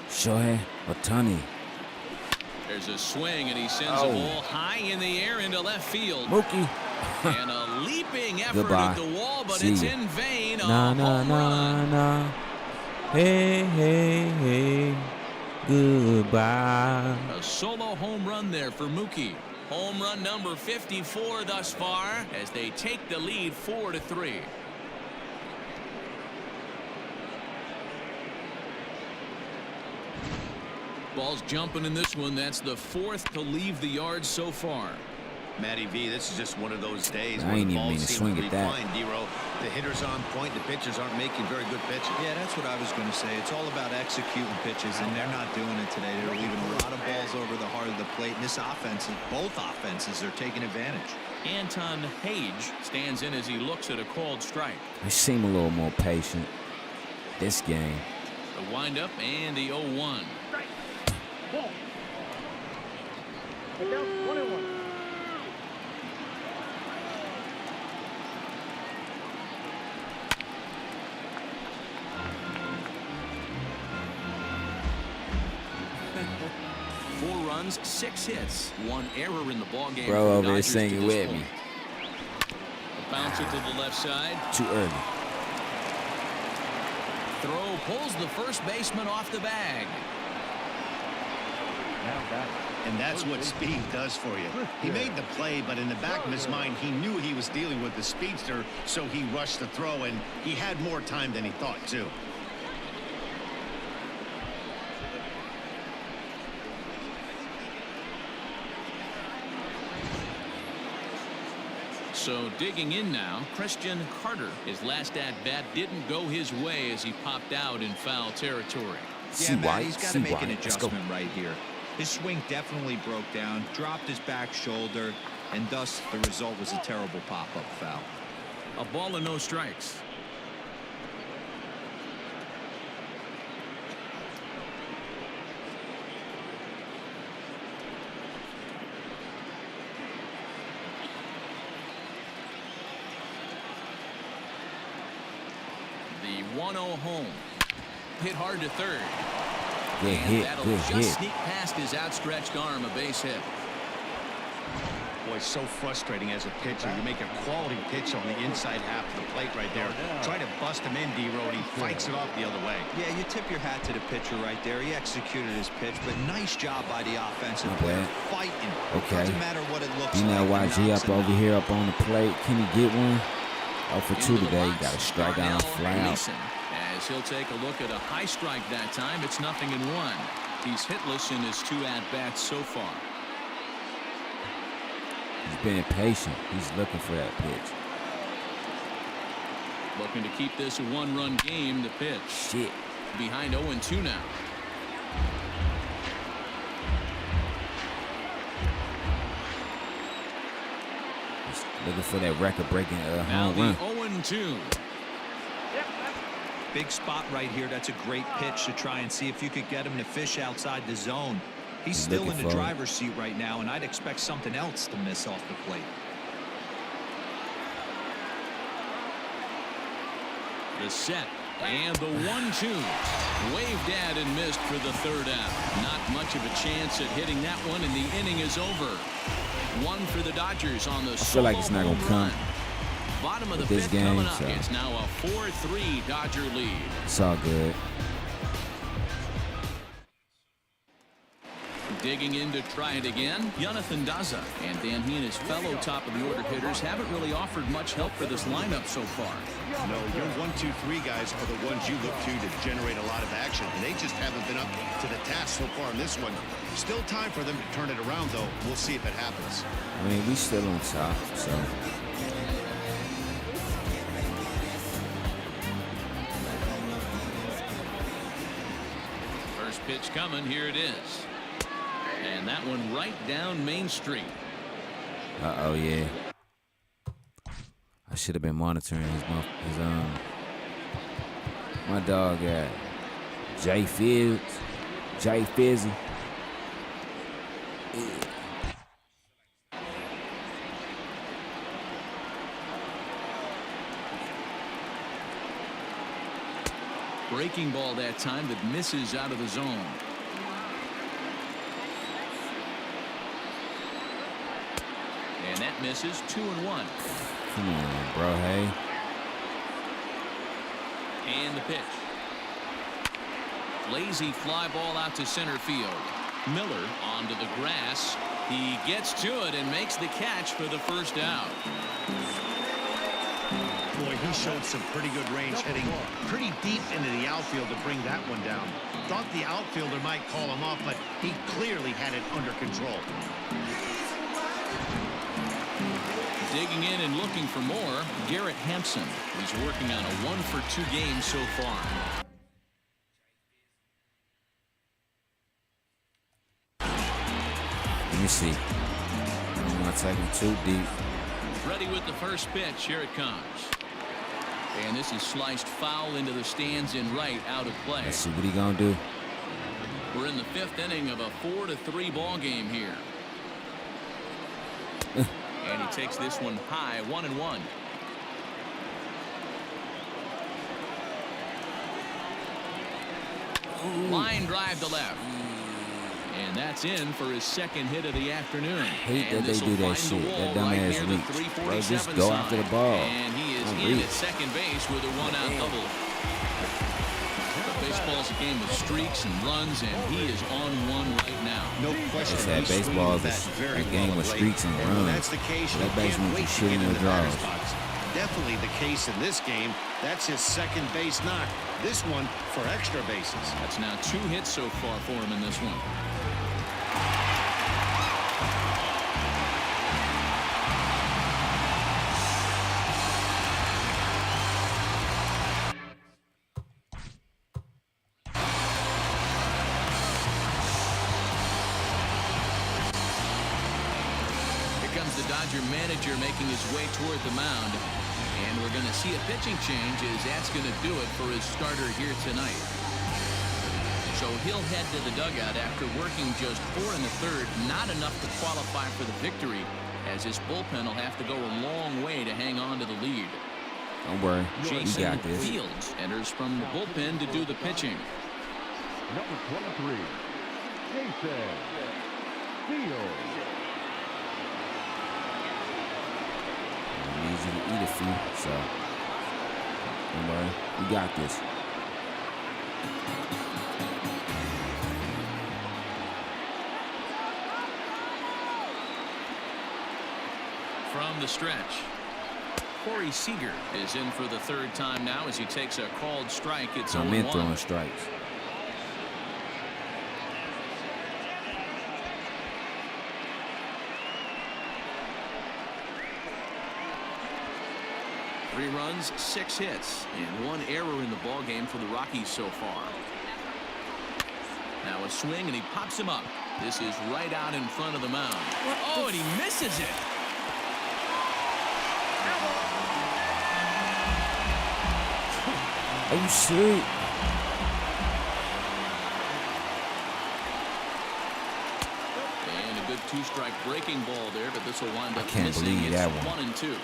Shohei Ohtani. There's a swing, and he sends the ball high in the air into left field. Mookie. And a leaping effort Goodbye. at the wall, but See it's ya. in vain. A Nah, nah, home nah, run. nah. Hey, hey, hey. Goodbye. A solo home run there for Mookie. Home run number 54 thus far as they take the lead 4-3. Ball's jumping in this one. That's the 4th to leave the yard so far. Matty V, this is just one of those days I where ain't the even ball mean to seems swing to at be that. flying, D-Row. The hitter's on point. The pitchers aren't making very good pitches. Yeah, that's what I was going to say. It's all about executing pitches, and they're not doing it today. They're leaving a lot of balls over the heart of the plate. And this offense, both offenses are taking advantage. Anton Hage stands in as he looks at a called strike. They seem a little more patient this game. The windup and the 0-1. Four runs, 6 hits, 1 error in the ball game. Bro over here singing with me. Bounce it to the left side. Too early. Throw pulls the first baseman off the bag. Now back. And that's what speed does for you. He made the play, but in the back of his mind, he knew he was dealing with the speedster, so he rushed the throw, and he had more time than he thought, too. So digging in now, Christian Carter. His last at-bat didn't go his way as he popped out in foul territory. Yeah, Matt, he's got to make an adjustment right here. His swing definitely broke down, dropped his back shoulder, and thus the result was a terrible pop-up foul. A ball and no strikes. The 1-0 home. Hit hard to third. Good hit, That'll good just hit. sneak past his outstretched arm, a base hit. Boy, so frustrating as a pitcher. You make a quality pitch on the inside half of the plate right there. Try to bust him in, D-Row, and he fights it off the other way. Yeah, you tip your hat to the pitcher right there. He executed his pitch, but nice job by the offensive player. Fighting. Okay. Doesn't matter what it looks you know like. why G up over here up on the plate? Can he get one? 0 for 2 today. Got a strike out, fly out. As he'll take a look at a high strike that time, it's 0-1. He's hitless in his 2 at-bats so far. He's being patient. He's looking for that pitch. Looking to keep this a 1-run game. The pitch. Shit. Behind 0-2 now. He's looking for that record-breaking Now home run. 0-2. Big spot right here. That's a great pitch to try and see if you could get him to fish outside the zone. He's still in the driver's seat right now, and I'd expect something else to miss off the plate. The set and the 1-2. Waved at and missed for the 3rd out. Not much of a chance at hitting that one, and the inning is over. 1 for the Dodgers on the I feel like it's not going to come. Bottom of the this 5th game, coming up. so It's now a 4-3 Dodger lead. It's all good. Digging in to try it again, Jonathan Daza. And Dan, he and his fellow top-of-the-order hitters haven't really offered much help for this lineup so far. No, your 1, 2, 3 guys are the ones you look to generate a lot of action, and they just haven't been up to the task so far in this one. Still time for them to turn it around, though. We'll see if it happens. I mean, we still on top, so. First pitch coming. Here it is. And that one right down Main Street. Uh-oh, yeah. I should have been monitoring my dog at Jay Fields. Jay Fizzy. Breaking ball that time that misses out of the zone. And that misses. 2-1. Come on, bro. Hey. And the pitch. Lazy fly ball out to center field. Miller onto the grass. He gets to it and makes the catch for the 1st out. Boy, he showed some pretty good range, hitting pretty deep into the outfield to bring that one down. Thought the outfielder might call him off, but he clearly had it under control. Digging in and looking for more, Garrett Hampson. He's working on a 1 for 2 game so far. Let me see. I don't want to take him too deep. Ready with the first pitch. Here it comes. And this is sliced foul into the stands in right, out of play. Let's see what he gonna do. We're in the 5th inning of a 4-3 ball game here. And he takes this one high, 1-1. Line drive to left. And that's in for his 2nd hit of the afternoon. I hate that they do that shit. That dumbass reach. Bro, just go after the ball. And he is in at second base with a 1-out double. Baseball's a game of streaks and runs, and he is on one right now. No question. It's that baseball is a game with streaks and runs. That's the case. That baseman can shoot in the draws. Definitely the case in this game. That's his 2nd base knock. This one for extra bases. That's now 2 hits so far for him in this one. Manager making his way toward the mound, and we're going to see a pitching change as that's going to do it for his starter here tonight. So he'll head to the dugout after working just 4 in the 3rd, not enough to qualify for the victory, as his bullpen will have to go a long way to hang on to the lead. Don't worry, Jason we got this. Fields enters from the bullpen to do the pitching. Number 23, Jason Fields. nephew, so don't worry, we got this. From the stretch, Corey Seager is in for the third time now as he takes a called strike. It's 0-1. I'm in throwing strikes. Three runs, 6 hits, and 1 error in the ballgame for the Rockies so far. Now a swing, and he pops him up. This is right out in front of the mound. Oh, and he misses it. Are you serious? And a good 2-strike breaking ball there, but this will wind up can't missing. believe that one. 1-2.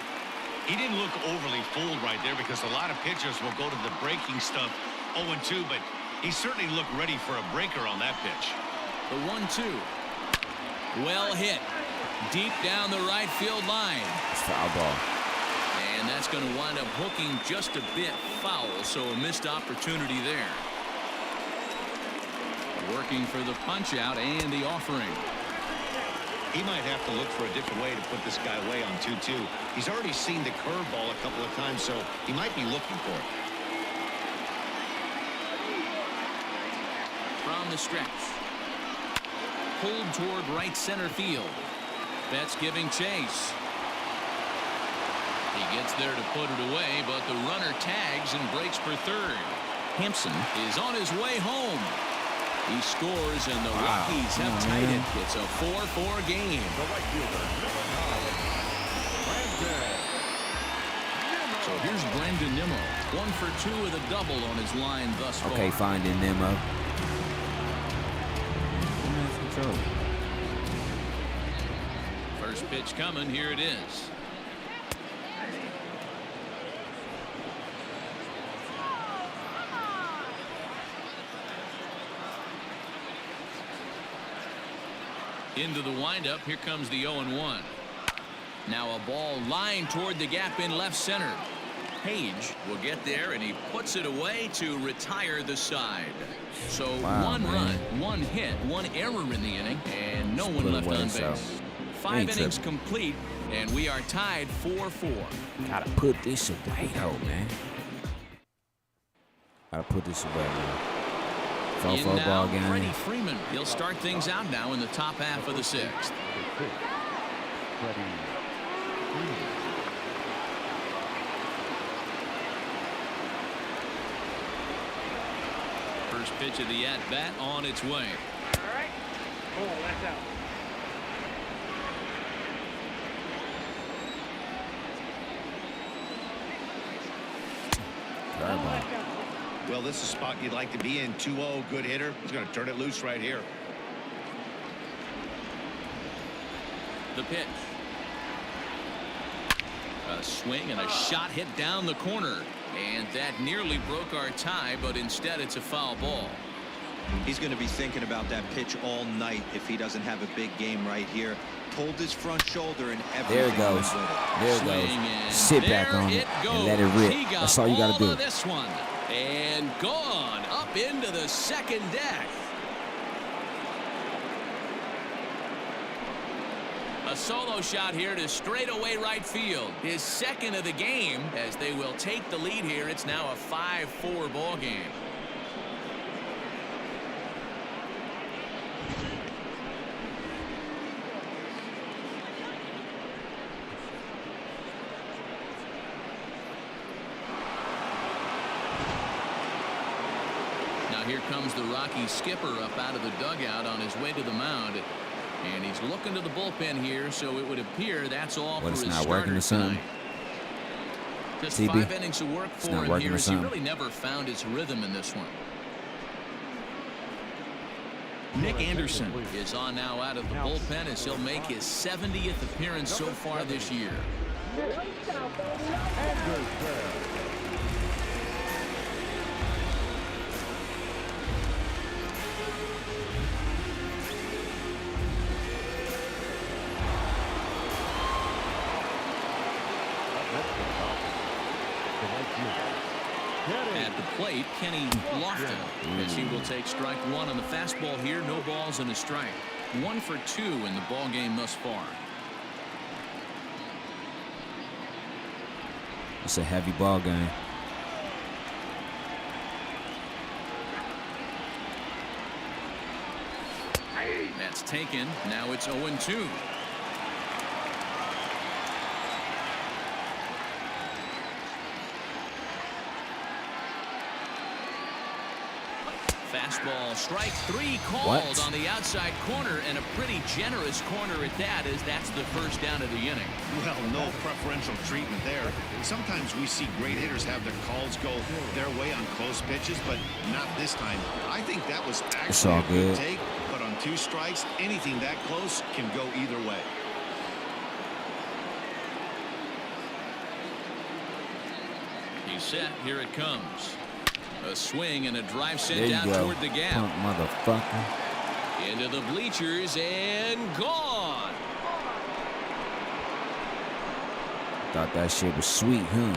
He didn't look overly fooled right there because a lot of pitchers will go to the breaking stuff 0-2, but he certainly looked ready for a breaker on that pitch. The 1-2. Well hit. Deep down the right field line. It's foul ball. And that's going to wind up hooking just a bit foul, so a missed opportunity there. Working for the punch out and the offering. He might have to look for a different way to put this guy away on 2-2. He's already seen the curveball a couple of times, so he might be looking for it. From the stretch. Pulled toward right center field. Betts giving chase. He gets there to put it away, but the runner tags and breaks for third. Hampson is on his way home. He scores, and the Rockies have tied it. It's a 4-4 game. So here's Brandon Nimmo. 1 for 2 with a double on his line thus far. Okay, finding Nimmo. First pitch coming. Here it is. Into the windup. Here comes the 0-1. Now a ball lined toward the gap in left center. Page will get there, and he puts it away to retire the side. So 1 run, 1 hit, 1 error in the inning, and no one left on base. 5 innings complete, and we are tied 4-4. Gotta put this away, though, man. Gotta put this away, man. 4-4 ball game. Freddie Freeman. He'll start things out now in the top half of the 6th. First pitch of the at-bat on its way. All right. Oh, that's out. Well, this is a spot you'd like to be in. 2-0, good hitter. He's going to turn it loose right here. The pitch. A swing and a shot hit down the corner. And that nearly broke our tie, but instead it's a foul ball. He's going to be thinking about that pitch all night if he doesn't have a big game right here. Pulled his front shoulder and everything. There it goes. There it goes. Sit back on it and let it rip. That's all you got to do. This one. And gone up into the second deck. A solo shot here to straightaway right field. His second of the game as they will take the lead here. It's now a 5-4 ball game. Now here comes the Rockies skipper up out of the dugout on his way to the mound. And he's looking to the bullpen here, so it would appear that's all for his starter tonight. Just 5 innings of work for him here as he really never found his rhythm in this one. Nick Anderson is on now out of the bullpen as he'll make his 70th appearance so far this year. the right fielder. At the plate, Kenny Lofton, as he will take strike one on the fastball here. No balls and a strike. 1 for 2 in the ball game thus far. It's a heavy ball game. That's taken. Now it's 0-2. Fastball, strike 3 called on the outside corner, and a pretty generous corner at that, as that's the first down of the inning. Well, no preferential treatment there. Sometimes we see great hitters have their calls go their way on close pitches, but not this time. I think that was actually a good take, but on 2 strikes, anything that close can go either way. He's set. Here it comes. A swing and a drive sent down toward the gap. Punk motherfucker. Into the bleachers and gone. Thought that shit was sweet, huh?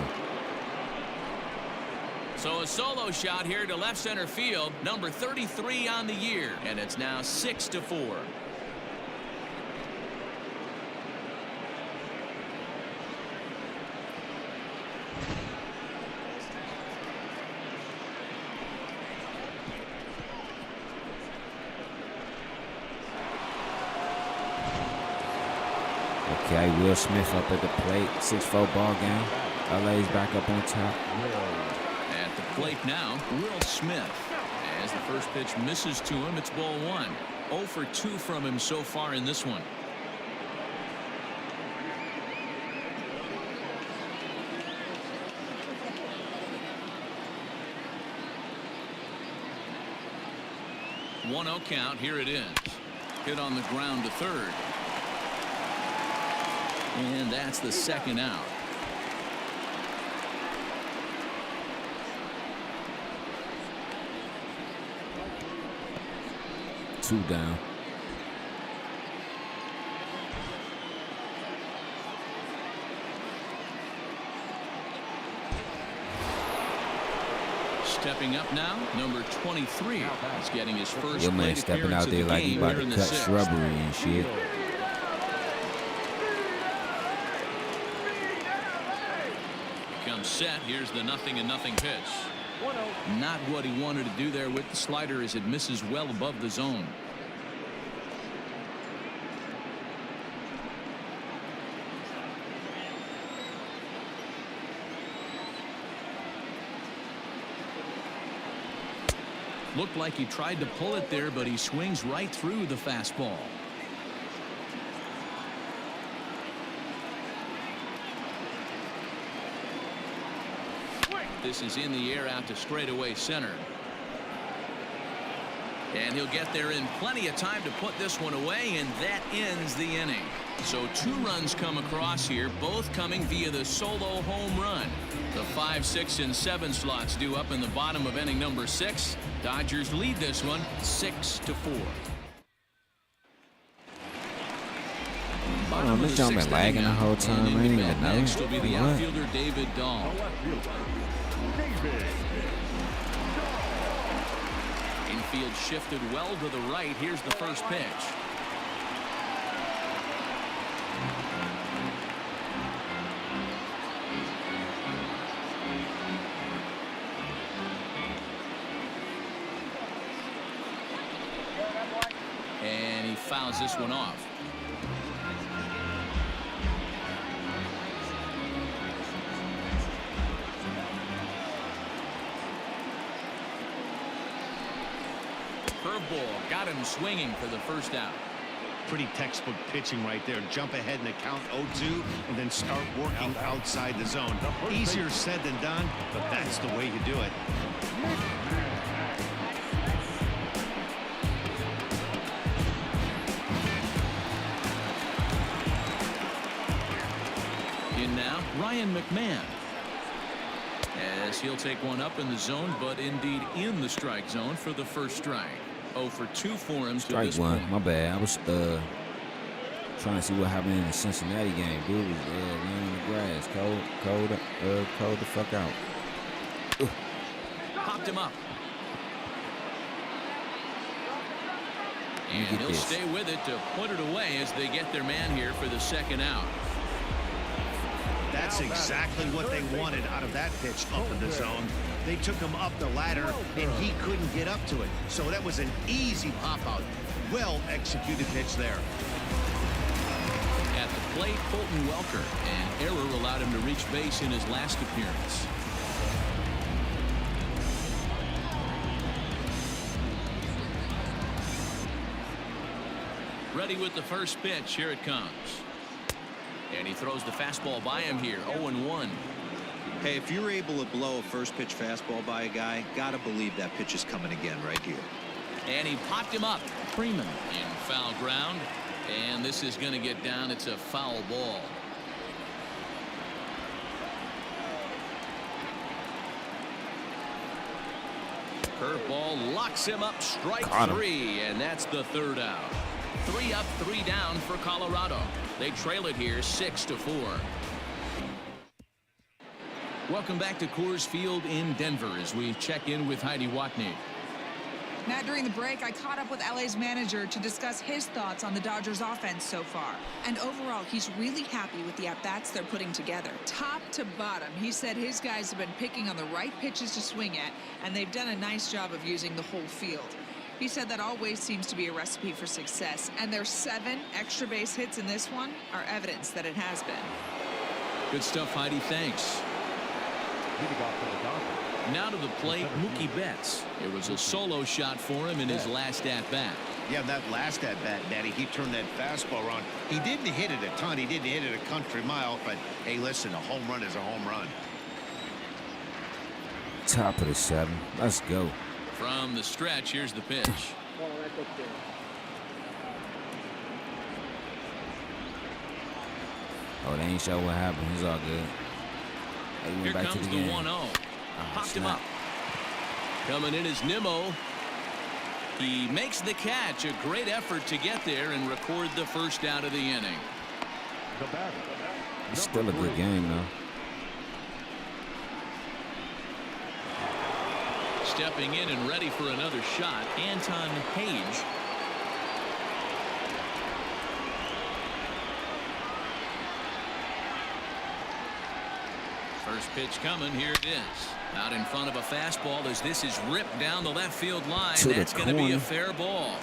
So a solo shot here to left center field. Number 33 on the year. And it's now 6-4. Okay, Will Smith up at the plate. 6-4 ball game. LA's back up on top. At the plate now, Will Smith. As the first pitch misses to him, it's ball 1. 0 for 2 from him so far in this one. One 0 count. Here it is. Hit on the ground to third. And that's the second out. Two down. Stepping up now, number 23. He's getting his first Your man plate stepping appearance out there of the like he game about here to in the cut 6th. shrubbery and shit. Comes set. Here's the 0-0 pitch. Not what he wanted to do there with the slider, as it misses well above the zone. Looked like he tried to pull it there, but he swings right through the fastball. This is in the air out to straightaway center. And he'll get there in plenty of time to put this one away, and that ends the inning. So 2 runs come across here, both coming via the solo home run. The 5, 6, and 7 slots due up in the bottom of inning number 6. Dodgers lead this one 6-4. Oh, this jump been lagging the whole time. I ain't even know. Next will be the outfielder David Dahl. Infield shifted well to the right. Here's the first pitch. And he fouls this one off. Curveball got him swinging for the first out. Pretty textbook pitching right there. Jump ahead in the count 0-2 and then start working outside the zone. Easier said than done, but that's the way you do it. In now, Ryan McMahon. As he'll take one up in the zone, but indeed in the strike zone for the first strike. 0 for 2 for him to Strike this one. point. My bad. I was Trying to see what happened in the Cincinnati game. Dude was laying on the grass, cold the fuck out. Popped him up. And he'll stay with it to put it away as they get their man here for the second out. That's exactly what they wanted out of that pitch up in the zone. They took him up the ladder, and he couldn't get up to it. So that was an easy pop-out. Well-executed pitch there. At the plate, Colton Welker. An error allowed him to reach base in his last appearance. Ready with the first pitch. Here it comes. And he throws the fastball by him here. 0-1. Hey, if you're able to blow a first pitch fastball by a guy, gotta believe that pitch is coming again right here. And he popped him up. Freeman in foul ground. And this is going to get down. It's a foul ball. Curveball locks him up. Strike three. And that's the third out. 3 up, 3 down for Colorado. They trail it here 6-4. Welcome back to Coors Field in Denver as we check in with Heidi Watney. Matt, during the break, I caught up with LA's manager to discuss his thoughts on the Dodgers offense so far. And overall, he's really happy with the at-bats they're putting together. Top to bottom, he said his guys have been picking on the right pitches to swing at, and they've done a nice job of using the whole field. He said that always seems to be a recipe for success, and their 7 extra base hits in this one are evidence that it has been. Good stuff, Heidi. Thanks. Now to the plate, Mookie Betts. It was a solo shot for him in his last at-bat. Yeah, that last at-bat, Daddy, he turned that fastball around. He didn't hit it a ton. He didn't hit it a country mile. But, hey, listen, a home run is a home run. Top of the 7. Let's go. From the stretch, here's the pitch. Oh, they ain't show what happened. He's all good. Hey, Here back comes to the 1-0. Oh, Popped him up. Coming in is Nimmo. He makes the catch. A great effort to get there and record the first out of the inning. It's still a good game, though. Stepping in and ready for another shot, Anton Page. First pitch coming. Here it is. Out in front of a fastball as this is ripped down the left field line. That's going to be a fair ball.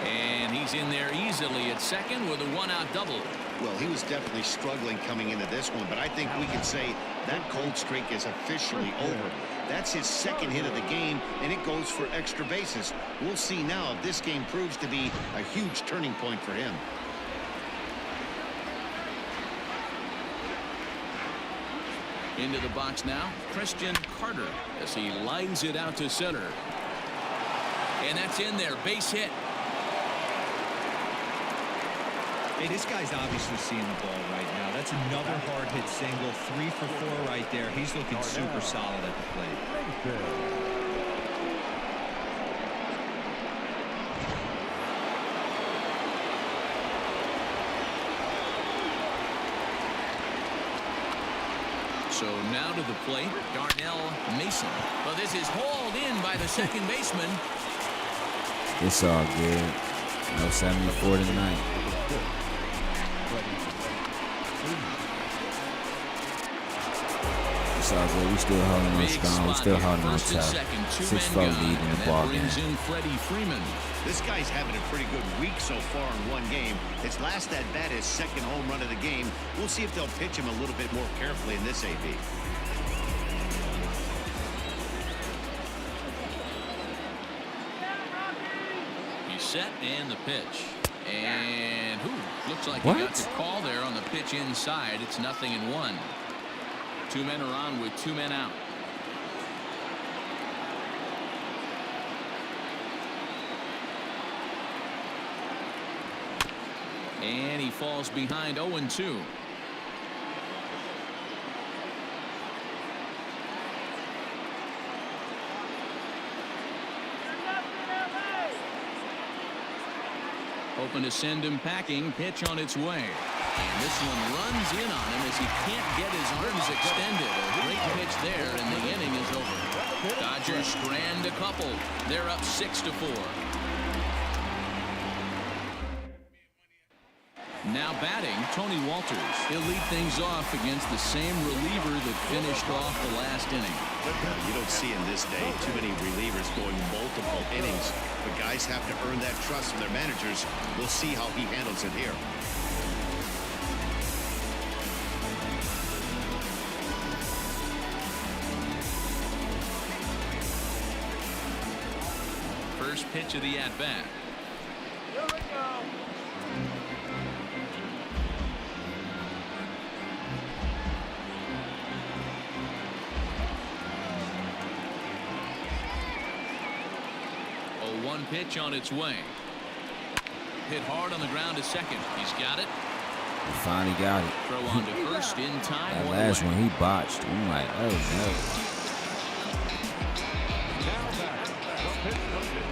And he's in there easily at second with a 1-out double. Well, he was definitely struggling coming into this one, but I think we can say that cold streak is officially over. That's his second hit of the game, and it goes for extra bases. We'll see now if this game proves to be a huge turning point for him. Into the box now, Christian Carter as he lines it out to center. And that's in there, base hit. Hey, this guy's obviously seeing the ball right now. That's another hard hit single. 3 for 4 right there. He's looking super solid at the plate. So now to the plate, Darnell Mason. Well, this is hauled in by the second baseman. It's all good. No 74 tonight. It's all good. We still holding on strong. We still holding on tough. 6-4 lead in the ball game. This guy's having a pretty good week so far in one game. His last at-bat, his second home run of the game. We'll see if they'll pitch him a little bit more carefully in this AB. He's set and the pitch. And looks like he got the call there on the pitch inside. It's 0-1. 2 men are on with 2 men out. And he falls behind 0-2. Hoping to send him packing. Pitch on its way. And this one runs in on him as he can't get his arms extended. A great pitch there, and the inning is over. Dodgers strand a couple. They're up 6-4. Now batting, Tony Walters. He'll lead things off against the same reliever that finished off the last inning. You don't see in this day too many relievers going multiple innings. But guys have to earn that trust from their managers. We'll see how he handles it here. First pitch of the at-bat. Here we go. One pitch on its way. Hit hard on the ground to second. He's got it. He finally got it. Throw on to first in time. That last one he botched. I'm like, oh no. Now back. The pitch comes in.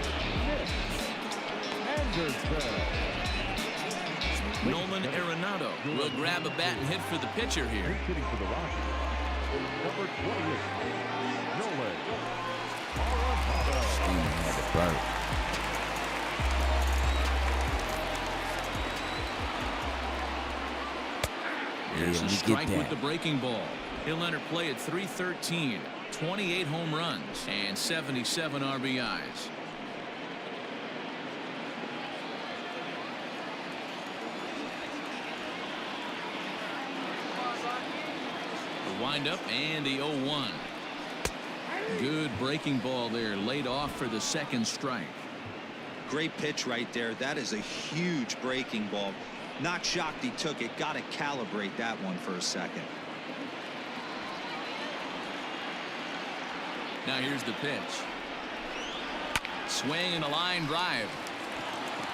Nolan Arenado will grab a bat and hit for the pitcher here. Hitting for the Rockies. Number 28. Nolan. Steven had the burp. There's a strike with the breaking ball. He'll enter play at .313, 28 home runs, and 77 RBIs. The windup and the 0-1. Good breaking ball there, laid off for the second strike. Great pitch right there. That is a huge breaking ball. Not shocked he took it. Got to calibrate that one for a second. Now here's the pitch. Swing and a line drive.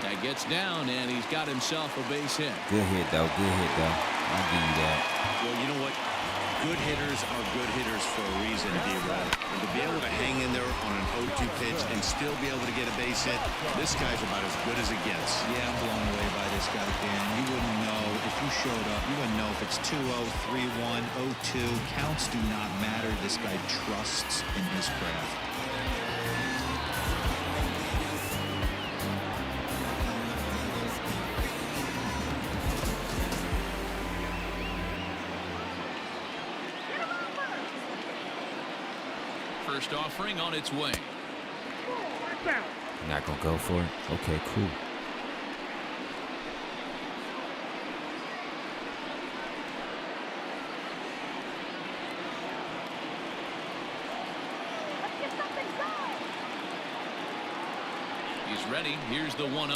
That gets down, and he's got himself a base hit. Good hit, though. Good hit, though. I'll give you that. Well, you know what? Good hitters are good hitters for a reason, D-Roll. And to be able to hang in there on an 0-2 pitch and still be able to get a base hit, this guy's about as good as it gets. Yeah, I'm blown away by this guy, Dan. You wouldn't know if you showed up. You wouldn't know if it's 2-0, 3-1, 0-2. Counts do not matter. This guy trusts in his craft. First offering on its way. Not gonna go for it? Okay, cool. He's ready. Here's the 1-0.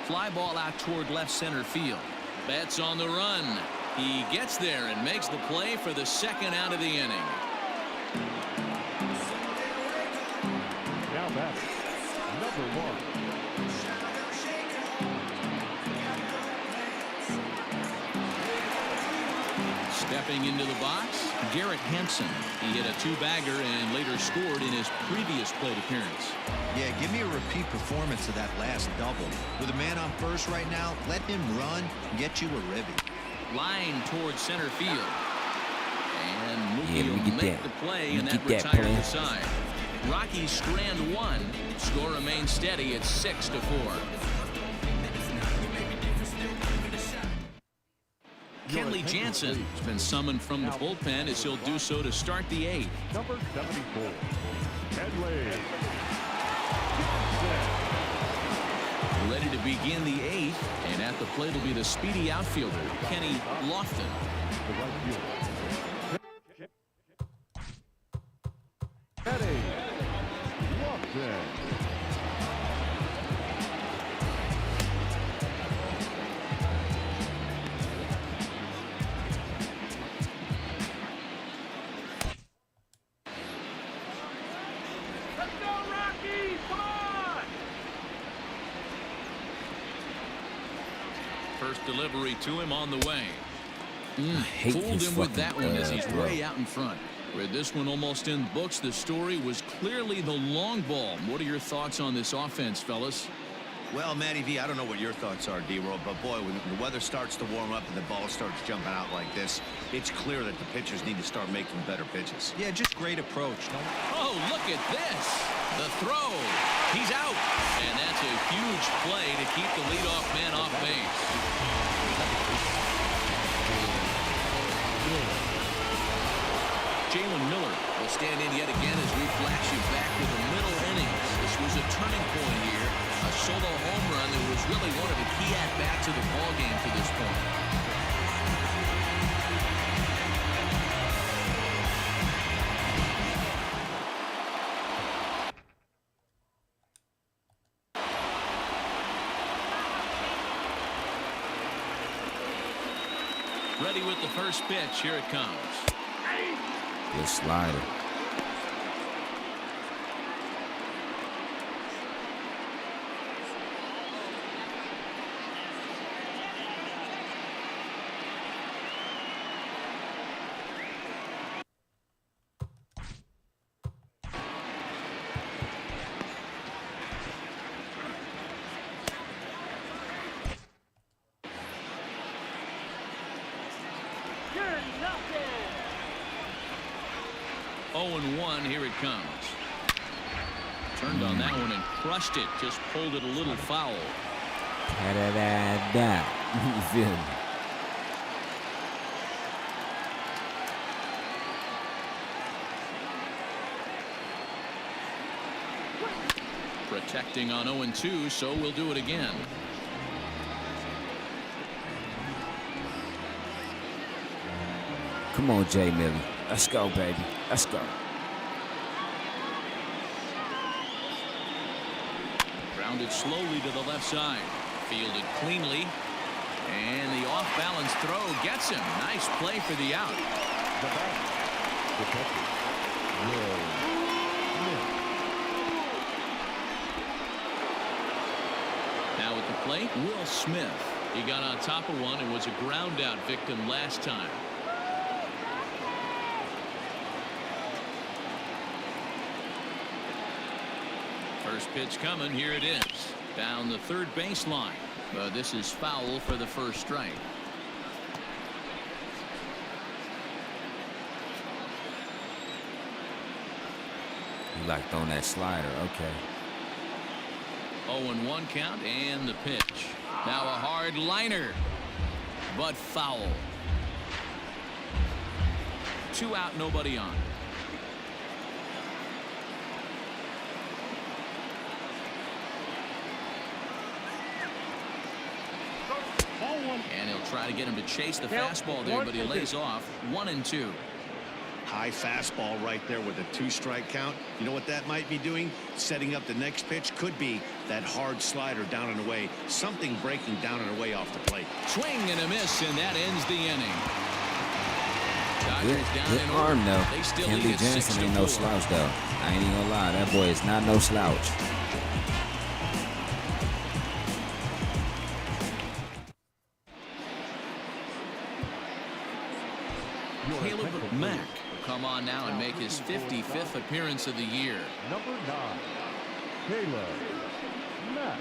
Fly ball out toward left center field. Betts on the run. He gets there and makes the play for the second out of the inning. Now back. Number 1. Stepping into the box, Garrett Hampson. He hit a two-bagger and later scored in his previous plate appearance. Yeah, give me a repeat performance of that last double. With a man on first right now, let him run and get you a ribby. Line towards center field. And Mookie will make the play, and that that retired play. the side. Rockies strand one. Score remains steady at 6-4. Kenley Jansen has been summoned from the bullpen as he'll do so to start the 8th. Number 74. Kenley. Ready to begin the 8th, and at the plate will be the speedy outfielder, Kenny Lofton. The right fielder. Kenny Lofton. Let's go, Rockies! Come on! First delivery to him on the way. hate Fooled this him with fucking, that one as he's throw. way out in front. With this one almost in the books, the story was clearly the long ball. What are your thoughts on this offense, fellas? Well, Matty V, I don't know what your thoughts are, D-Roll, but boy, when the weather starts to warm up and the ball starts jumping out like this, it's clear that the pitchers need to start making better pitches. Yeah, just great approach. Oh, look at this. The throw. He's out. And that's a huge play to keep the leadoff man off base. Jalen Miller will stand in yet again as we flash you back to the middle innings. This was a turning point here. A solo home run that was really one of the key at-bats of the ballgame to this point. Ready with the first pitch. Here it comes. Good slider. You're nothing. 0-1, here it comes. Turned on that one and crushed it. Just pulled it a little foul. Da-da-da-da. You feel me? Protecting on 0-2, so we'll do it again. Come on, Jay Millie. Let's go, baby. Let's go. Grounded slowly to the left side. Fielded cleanly. And the off-balance throw gets him. Nice play for the out. The batter, the catcher, Will Smith. Now at the plate, Will Smith. He got on top of one and was a ground out victim last time. First pitch coming. Here it is. Down the third baseline. This is foul for the first strike. You like throwing that slider. Okay. 0-1 count and the pitch. Now a hard liner, but foul. 2 out, nobody on. And he'll try to get him to chase the fastball there, but he lays off. 1-2. High fastball right there with a 2-strike count. You know what that might be doing? Setting up the next pitch. Could be that hard slider down and away. Something breaking down and away off the plate. Swing and a miss, and that ends the inning. Good arm, though. Kenley Jansen ain't no slouch, though. I ain't even gonna lie. That boy is not no slouch. Caleb Mack will come on now and make his 55th appearance of the year. Number 9, Caleb Mack.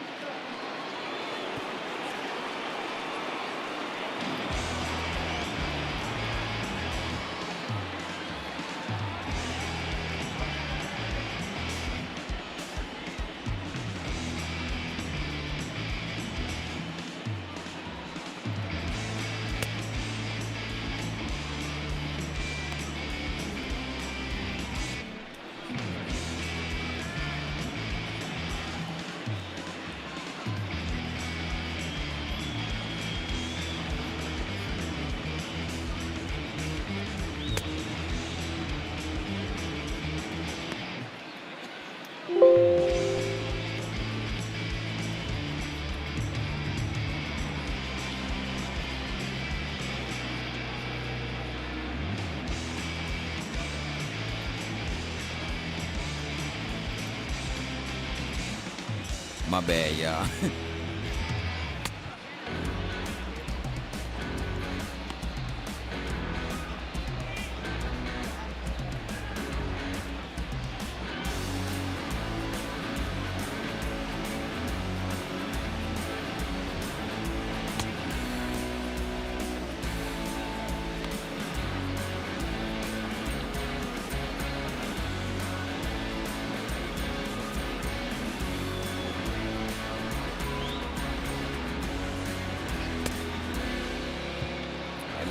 My bad, y'all.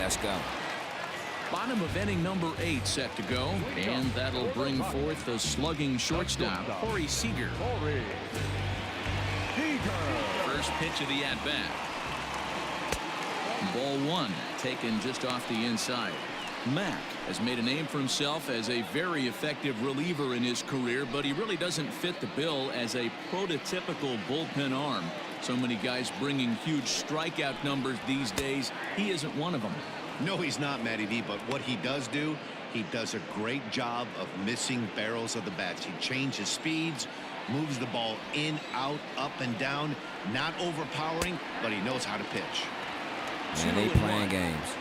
Let's go. Bottom of inning number 8 set to go, and that'll bring forth the slugging shortstop, Corey Seager. First pitch of the at-bat. Ball 1, taken just off the inside. Mack has made a name for himself as a very effective reliever in his career, but he really doesn't fit the bill as a prototypical bullpen arm. So many guys bringing huge strikeout numbers these days. He isn't one of them. No, he's not, Matty D, but what he does do, he does a great job of missing barrels of the bats. He changes speeds, moves the ball in, out, up, and down. Not overpowering, but he knows how to pitch. Man, they playing games.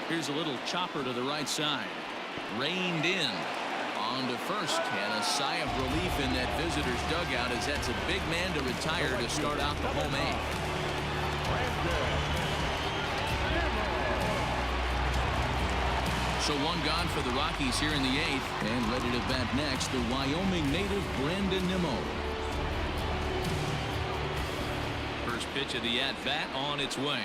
Here's a little chopper to the right side. Reined in. On to first, and a sigh of relief in that visitor's dugout as that's a big man to retire to start out the home 8th. So one gone for the Rockies here in the 8th, and ready to bat next, the Wyoming native Brandon Nimmo. First pitch of the at-bat on its way.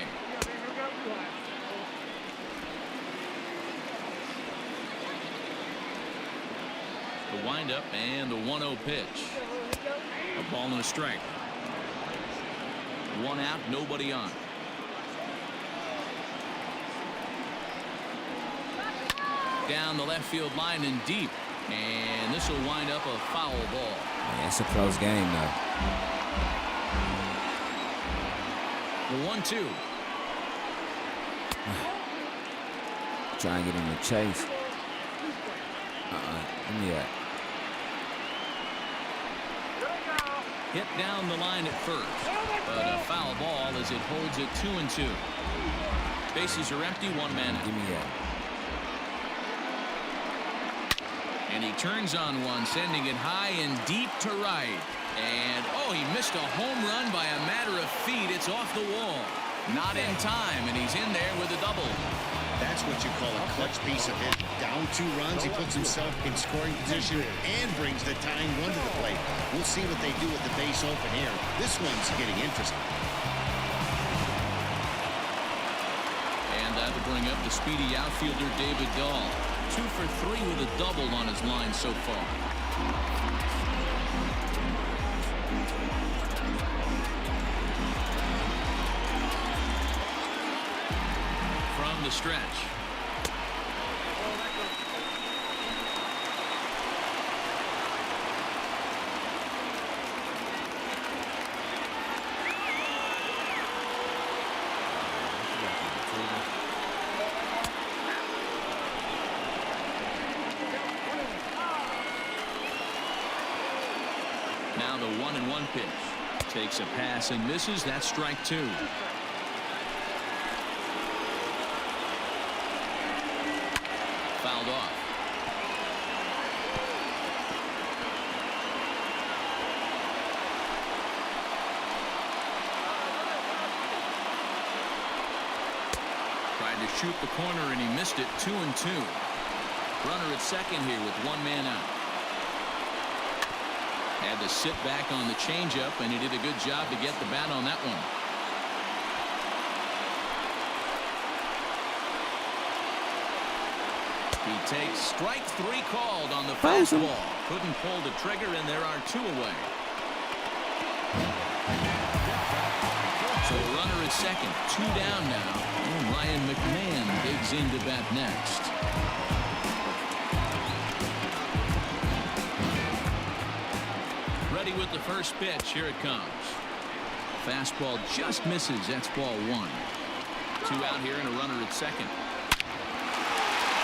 The windup and the 1-0 pitch. A ball and a strike. One out, nobody on. Down the left field line and deep. And this will wind up a foul ball. Yeah, it's a close game, though. The 1-2. Try and get him to chase. Give me that. Hit down the line at first, but a foul ball as it holds it 2-2. Bases are empty, one man out. Give me that. And he turns on one, sending it high and deep to right. And, oh, he missed a home run by a matter of feet. It's off the wall. Not in time, and he's in there with a double. That's what you call a clutch piece of hit. Down 2 runs, he puts himself in scoring position and brings the tying run to the plate. We'll see what they do with the base open here. This one's getting interesting. And that'll bring up the speedy outfielder David Dahl. 2 for 3 with a double on his line so far. From the stretch. Now the 1-1 pitch. Takes a pass and misses. That's strike 2. Fouled off. Tried to shoot the corner and he missed it. 2-2. Runner at second here with one man out. Had to sit back on the changeup, and he did a good job to get the bat on that one. He takes strike 3 called on the fastball. Couldn't pull the trigger, and there are 2 away. So a runner at second, 2 down now. And Ryan McMahon digs into bat next. Ready with the first pitch. Here it comes. Fastball just misses. That's ball 1. 2 out here and a runner at second.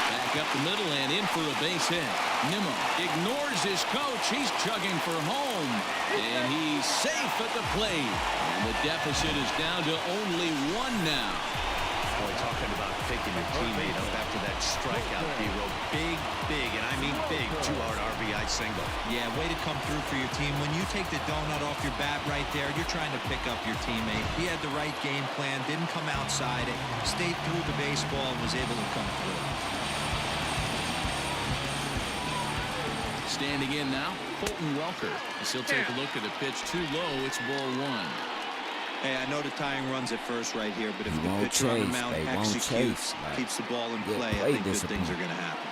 Back up the middle and in for a base hit. Nimmo ignores his coach. He's chugging for home. And he's safe at the plate. And the deficit is down to only 1 now. Boy, talking about picking your teammate up after that strikeout, D-Row. Big, and I mean big, 2-out RBI single. Yeah, way to come through for your team. When you take the donut off your bat right there, you're trying to pick up your teammate. He had the right game plan, didn't come outside it, stayed through the baseball, and was able to come through. Standing in now, Colton Welker. As he'll take a look at a pitch too low. It's ball 1. Hey, I know the tying runs at first right here, but if the pitcher on the mound executes, keeps the ball in play, I think good things are going to happen.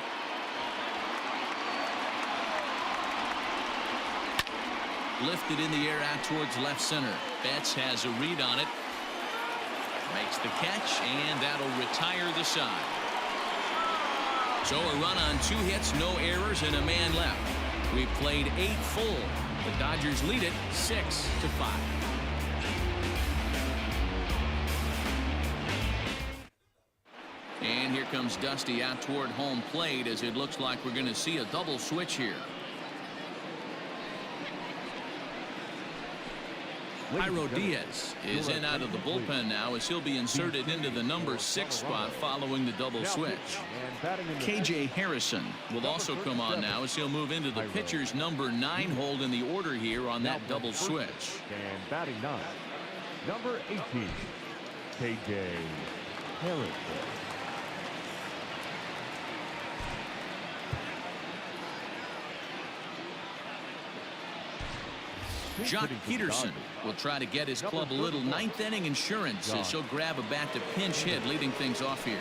Lifted in the air out towards left center. Betts has a read on it. Makes the catch, and that'll retire the side. So a run on 2 hits, no errors, and a man left. We've played 8 full. The Dodgers lead it 6-5. And here comes Dusty out toward home plate as it looks like we're going to see a double switch here. Jairo Diaz is in out of the bullpen now as he'll be inserted into the number 6 spot following the double switch. KJ Harrison will also come on now as he'll move into the pitcher's number 9 hold in the order here on that double switch. And batting 9, number 18, KJ Harrison. Jock Peterson will try to get his club a little 9th inning insurance as he'll grab a bat to pinch hit, leading things off here.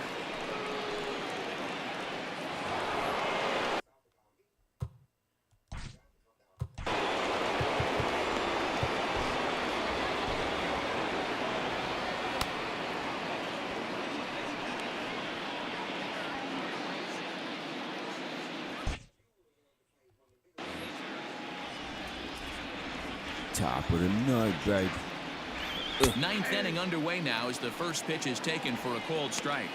Top of the night, baby. 9th inning underway now as the first pitch is taken for a called strike.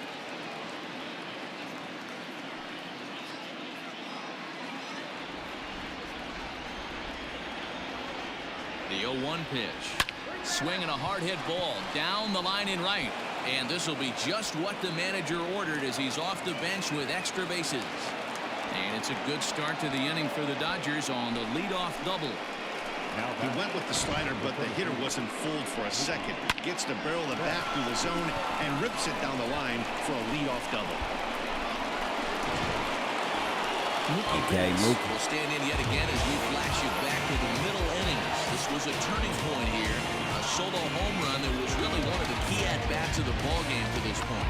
The 0-1 pitch. Swinging a hard hit ball down the line in right. And this will be just what the manager ordered as he's off the bench with extra bases. And it's a good start to the inning for the Dodgers on the leadoff double. He went with the slider, but the hitter wasn't fooled for a second. Gets to barrel the bat through the zone and rips it down the line for a leadoff double. Okay, Mookie will stand in yet again as we flash you back to the middle innings. This was a turning point here. A solo home run that was really one of the key at-bats of the ballgame to this point.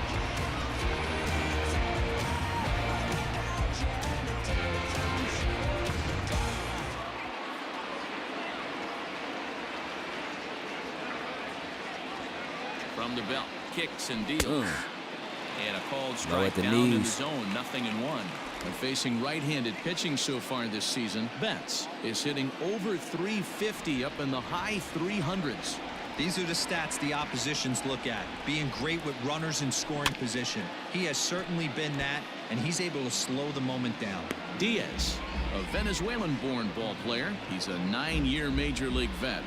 From the belt, kicks and deals. And a called strike down in the zone, 0-1. And facing right-handed pitching so far this season, Betts is hitting over 350 up in the high 300s. These are the stats the oppositions look at. Being great with runners in scoring position. He has certainly been that, and he's able to slow the moment down. Diaz, a Venezuelan-born ball player. He's a 9-year Major League vet.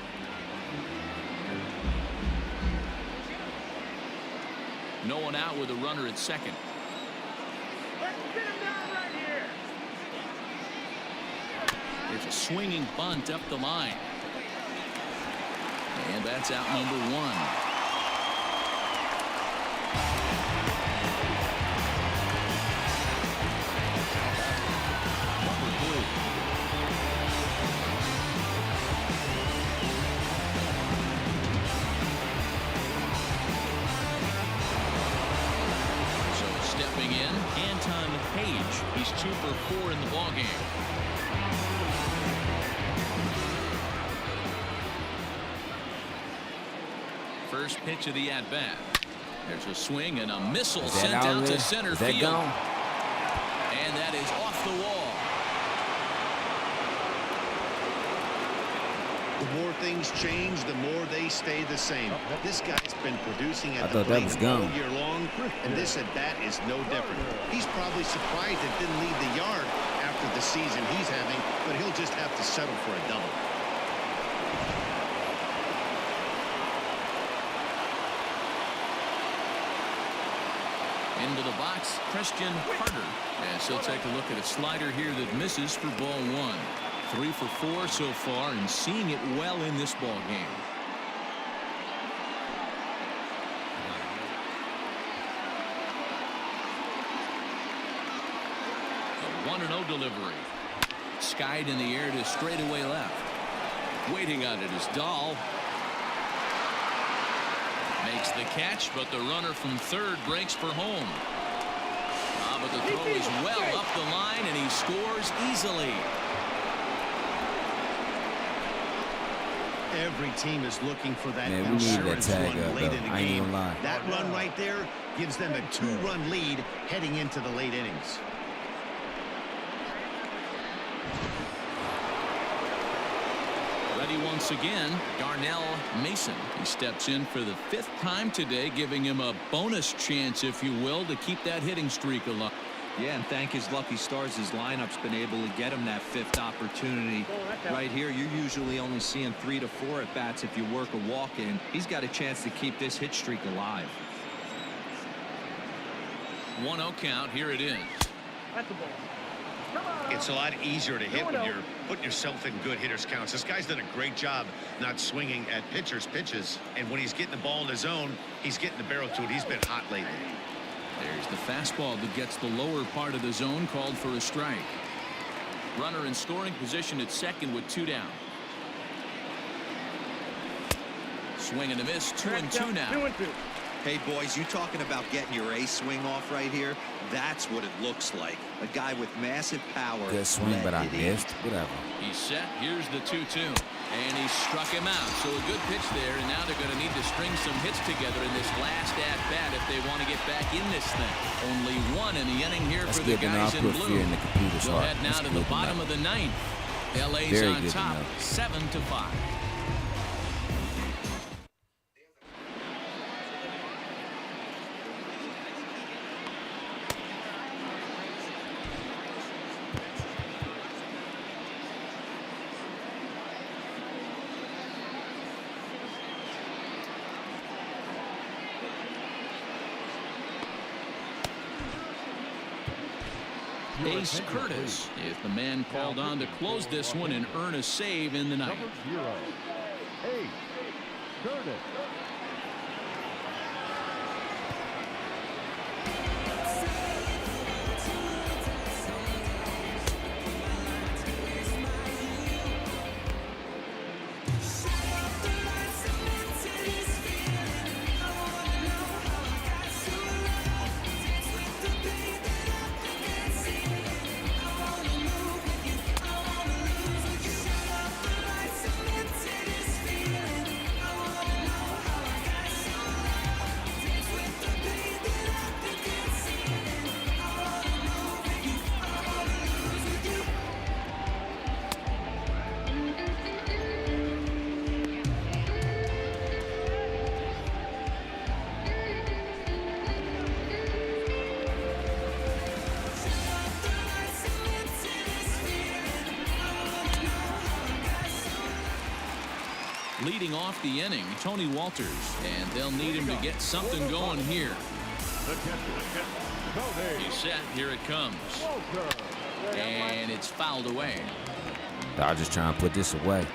No one out with a runner at second. Let's get him down right here. There's a swinging bunt up the line. And that's out number 1. He's 2 for 4 in the ballgame. First pitch of the at-bat. There's a swing and a missile sent out to center field. Gone? And that is off the wall. The more things change, the more they stay the same. This guy's been producing at the plate all year long, and this at-bat is no different. He's probably surprised it didn't leave the yard after the season he's having, but he'll just have to settle for a double. Into the box, Christian Carter. As he'll take a look at a slider here that misses for ball 1. 3 for 4 so far and seeing it well in this ball game. A 1-0 delivery. skied in the air to straightaway left. Waiting on it is Dahl. Makes the catch, but the runner from third breaks for home. But the throw is well up the line, and he scores easily. Every team is looking for that Man, we need that insurance tag run up, late though. in the I ain't game. gonna lie. That run right there gives them a 2-run lead heading into the late innings. Ready once again, Darnell Mason. He steps in for the 5th time today, giving him a bonus chance, if you will, to keep that hitting streak alive. Yeah, and thank his lucky stars, his lineup's been able to get him that 5th opportunity. Right here, you're usually only seeing 3 to 4 at bats if you work a walk-in. He's got a chance to keep this hit streak alive. 1-0 count. Here it is. That's the ball. It's a lot easier to hit when you're putting yourself in good hitters counts. This guy's done a great job not swinging at pitchers' pitches, and when he's getting the ball in his zone, he's getting the barrel to it. He's been hot lately. There's the fastball that gets the lower part of the zone, called for a strike. Runner in scoring position at second with 2 down. Swing and a miss. 2-2 now. 2-2. Hey, boys, you talking about getting your ace swing off right here? That's what it looks like. A guy with massive power. Good swing, but I missed. Whatever. He's set. Here's the 2-2. And he struck him out. So a good pitch there, and now they're going to need to string some hits together in this last at-bat if they want to get back in this thing. Only 1 in the inning here for the guys in blue. In the computer's We'll heart. head now to the bottom of the 9th. LA's Very on good top, enough. 7-5. Ace Curtis is the man called on to close this one and earn a save in the ninth. Number 0, Ace Curtis. Leading off the inning, Tony Walters, and they'll need him to get something going here. He's set. Here it comes. And it's fouled away. Dodgers trying to put this away.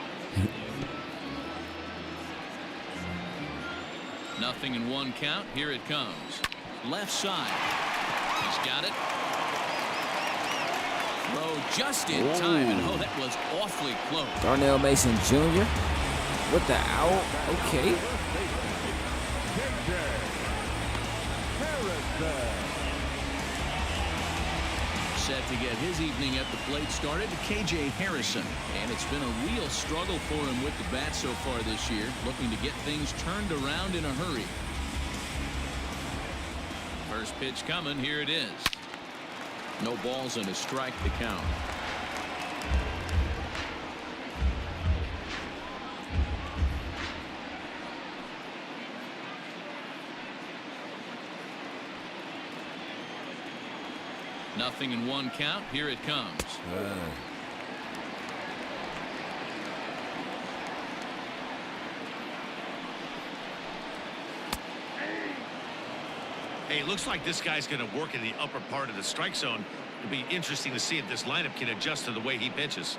0-1 count. Here it comes. Left side. He's got it. Throw just in time, and oh, that was awfully close. Darnell Mason Jr. with the out. Okay. Set to get his evening at the plate started, KJ Harrison. And it's been a real struggle for him with the bat so far this year, looking to get things turned around in a hurry. First pitch coming. Here it is. No balls and a strike to count. Nothing in 1 count. Here it comes. Hey, it looks like this guy's going to work in the upper part of the strike zone. It'll be interesting to see if this lineup can adjust to the way he pitches.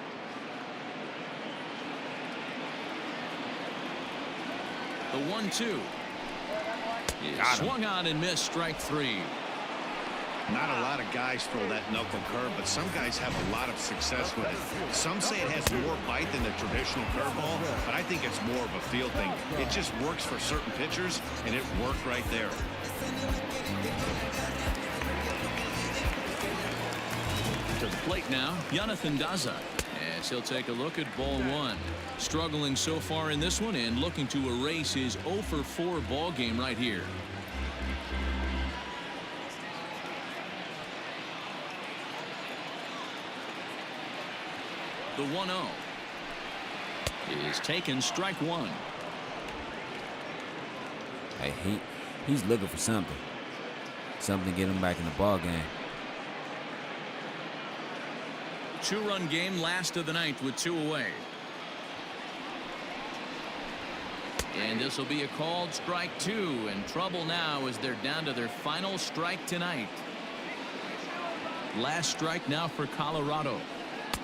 The 1-2 is swung on and missed. Strike 3. Not a lot of guys throw that knuckle curve, but some guys have a lot of success with it. Some say it has more bite than the traditional curveball, but I think it's more of a feel thing. It just works for certain pitchers, and it worked right there. To the plate now, Jonathan Daza, as he'll take a look at ball one. Struggling so far in this one and looking to erase his 0 for 4 ball game right here. The 1-0 is taken, strike one. Hey, he's looking for something to get him back in the ball game. 2-run game, last of the ninth with 2 away. And this will be a called strike 2, and trouble now as they're down to their final strike tonight. Last strike now for Colorado.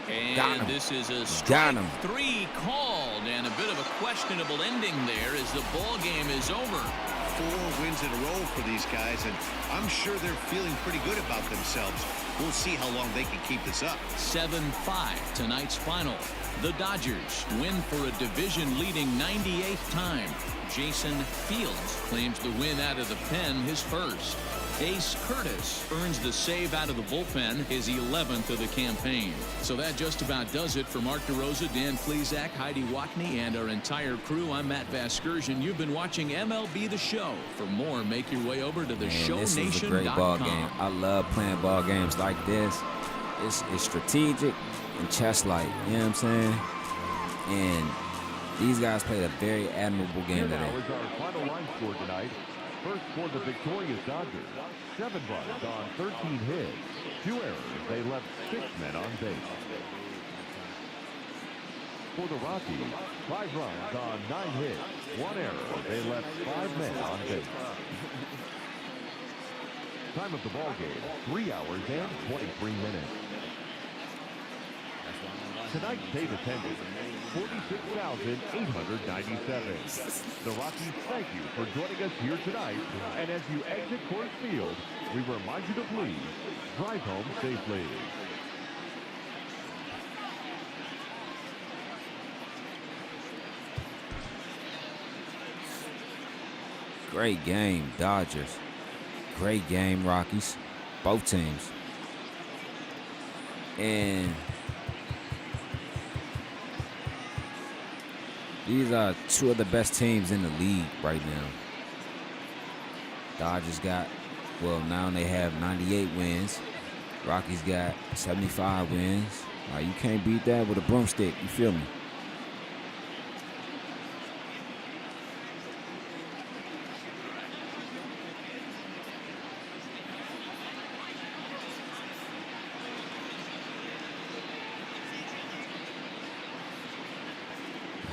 And this is a strike 3 called, and a bit of a questionable ending there as the ball game is over. 4 wins in a row for these guys, and I'm sure they're feeling pretty good about themselves. We'll see how long they can keep this up. 7-5 tonight's final. The Dodgers win for a division-leading 98th time. Jason Fields claims the win out of the pen, his first. Ace Curtis earns the save out of the bullpen, his 11th of the campaign. So that just about does it for Mark DeRosa, Dan Plesac, Heidi Watney, and our entire crew. I'm Matt Vasgersian. You've been watching MLB The Show. For more, make your way over to theShowNation.com. This is a great ball game. I love playing ball games like this. It's strategic and chess-like, you know what I'm saying? And these guys played a very admirable game today. Here now is our final line score tonight. First for the victorious Dodgers, 7 runs on 13 hits, 2 errors. They left 6 men on base. For the Rockies, 5 runs on 9 hits, 1 error. They left 5 men on base. Time of the ball game, 3 hours and 23 minutes. Tonight's state attendance, 46,897. The Rockies thank you for joining us here tonight. And as you exit Coors Field, we remind you to please drive home safely. Great game, Dodgers. Great game, Rockies. Both teams. And these are 2 of the best teams in the league right now. Dodgers got, well, now they have 98 wins. Rockies got 75 wins. You can't beat that with a broomstick. You feel me?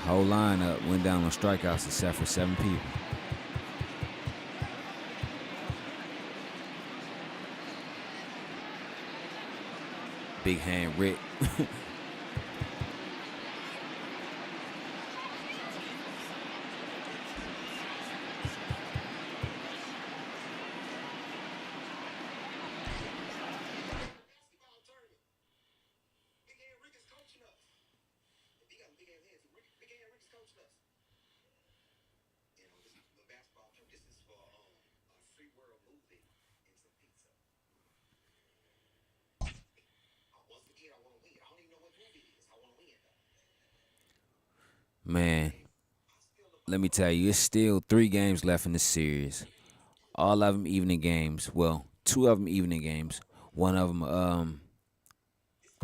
Whole lineup went down on strikeouts except for 7 people. Big hand Rick. Man, let me tell you, it's still 3 games left in the series. All of them evening games. Well, 2 of them evening games. 1 of them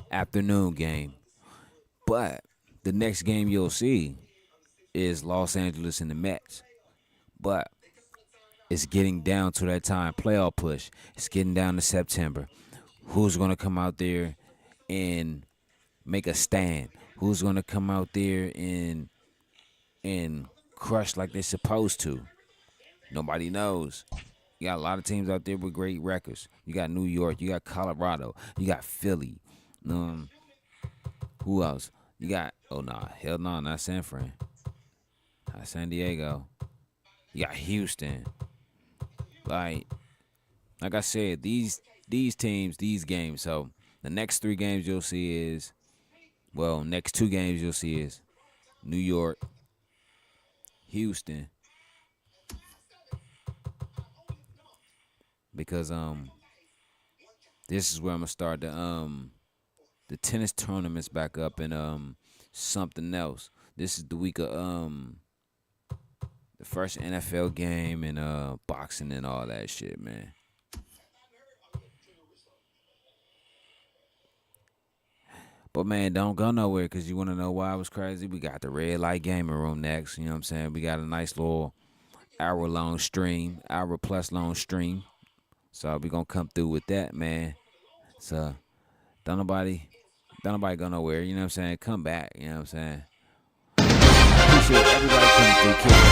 afternoon game. But the next game you'll see is Los Angeles and the Mets. But it's getting down to that time. Playoff push. It's getting down to September. Who's going to come out there and make a stand? Who's going to come out there and crush like they're supposed to? Nobody knows. You got a lot of teams out there with great records. You got New York. You got Colorado. You got Philly. Who else? You got, not San Fran. Not San Diego. You got Houston. Like I said, these these teams, these games. So the next 3 games you'll see is, well, next 2 games you'll see is New York, Houston, because this is where I'm gonna start the tennis tournaments back up and something else. This is the week of the first NFL game and boxing and all that shit, man. But man, don't go nowhere, because you want to know why I was crazy. We got the red light gaming room next. You know what I'm saying? We got a nice little hour plus long stream. So we gonna come through with that, man. So don't nobody go nowhere. You know what I'm saying? Come back. You know what I'm saying? Appreciate everybody coming through, kicking.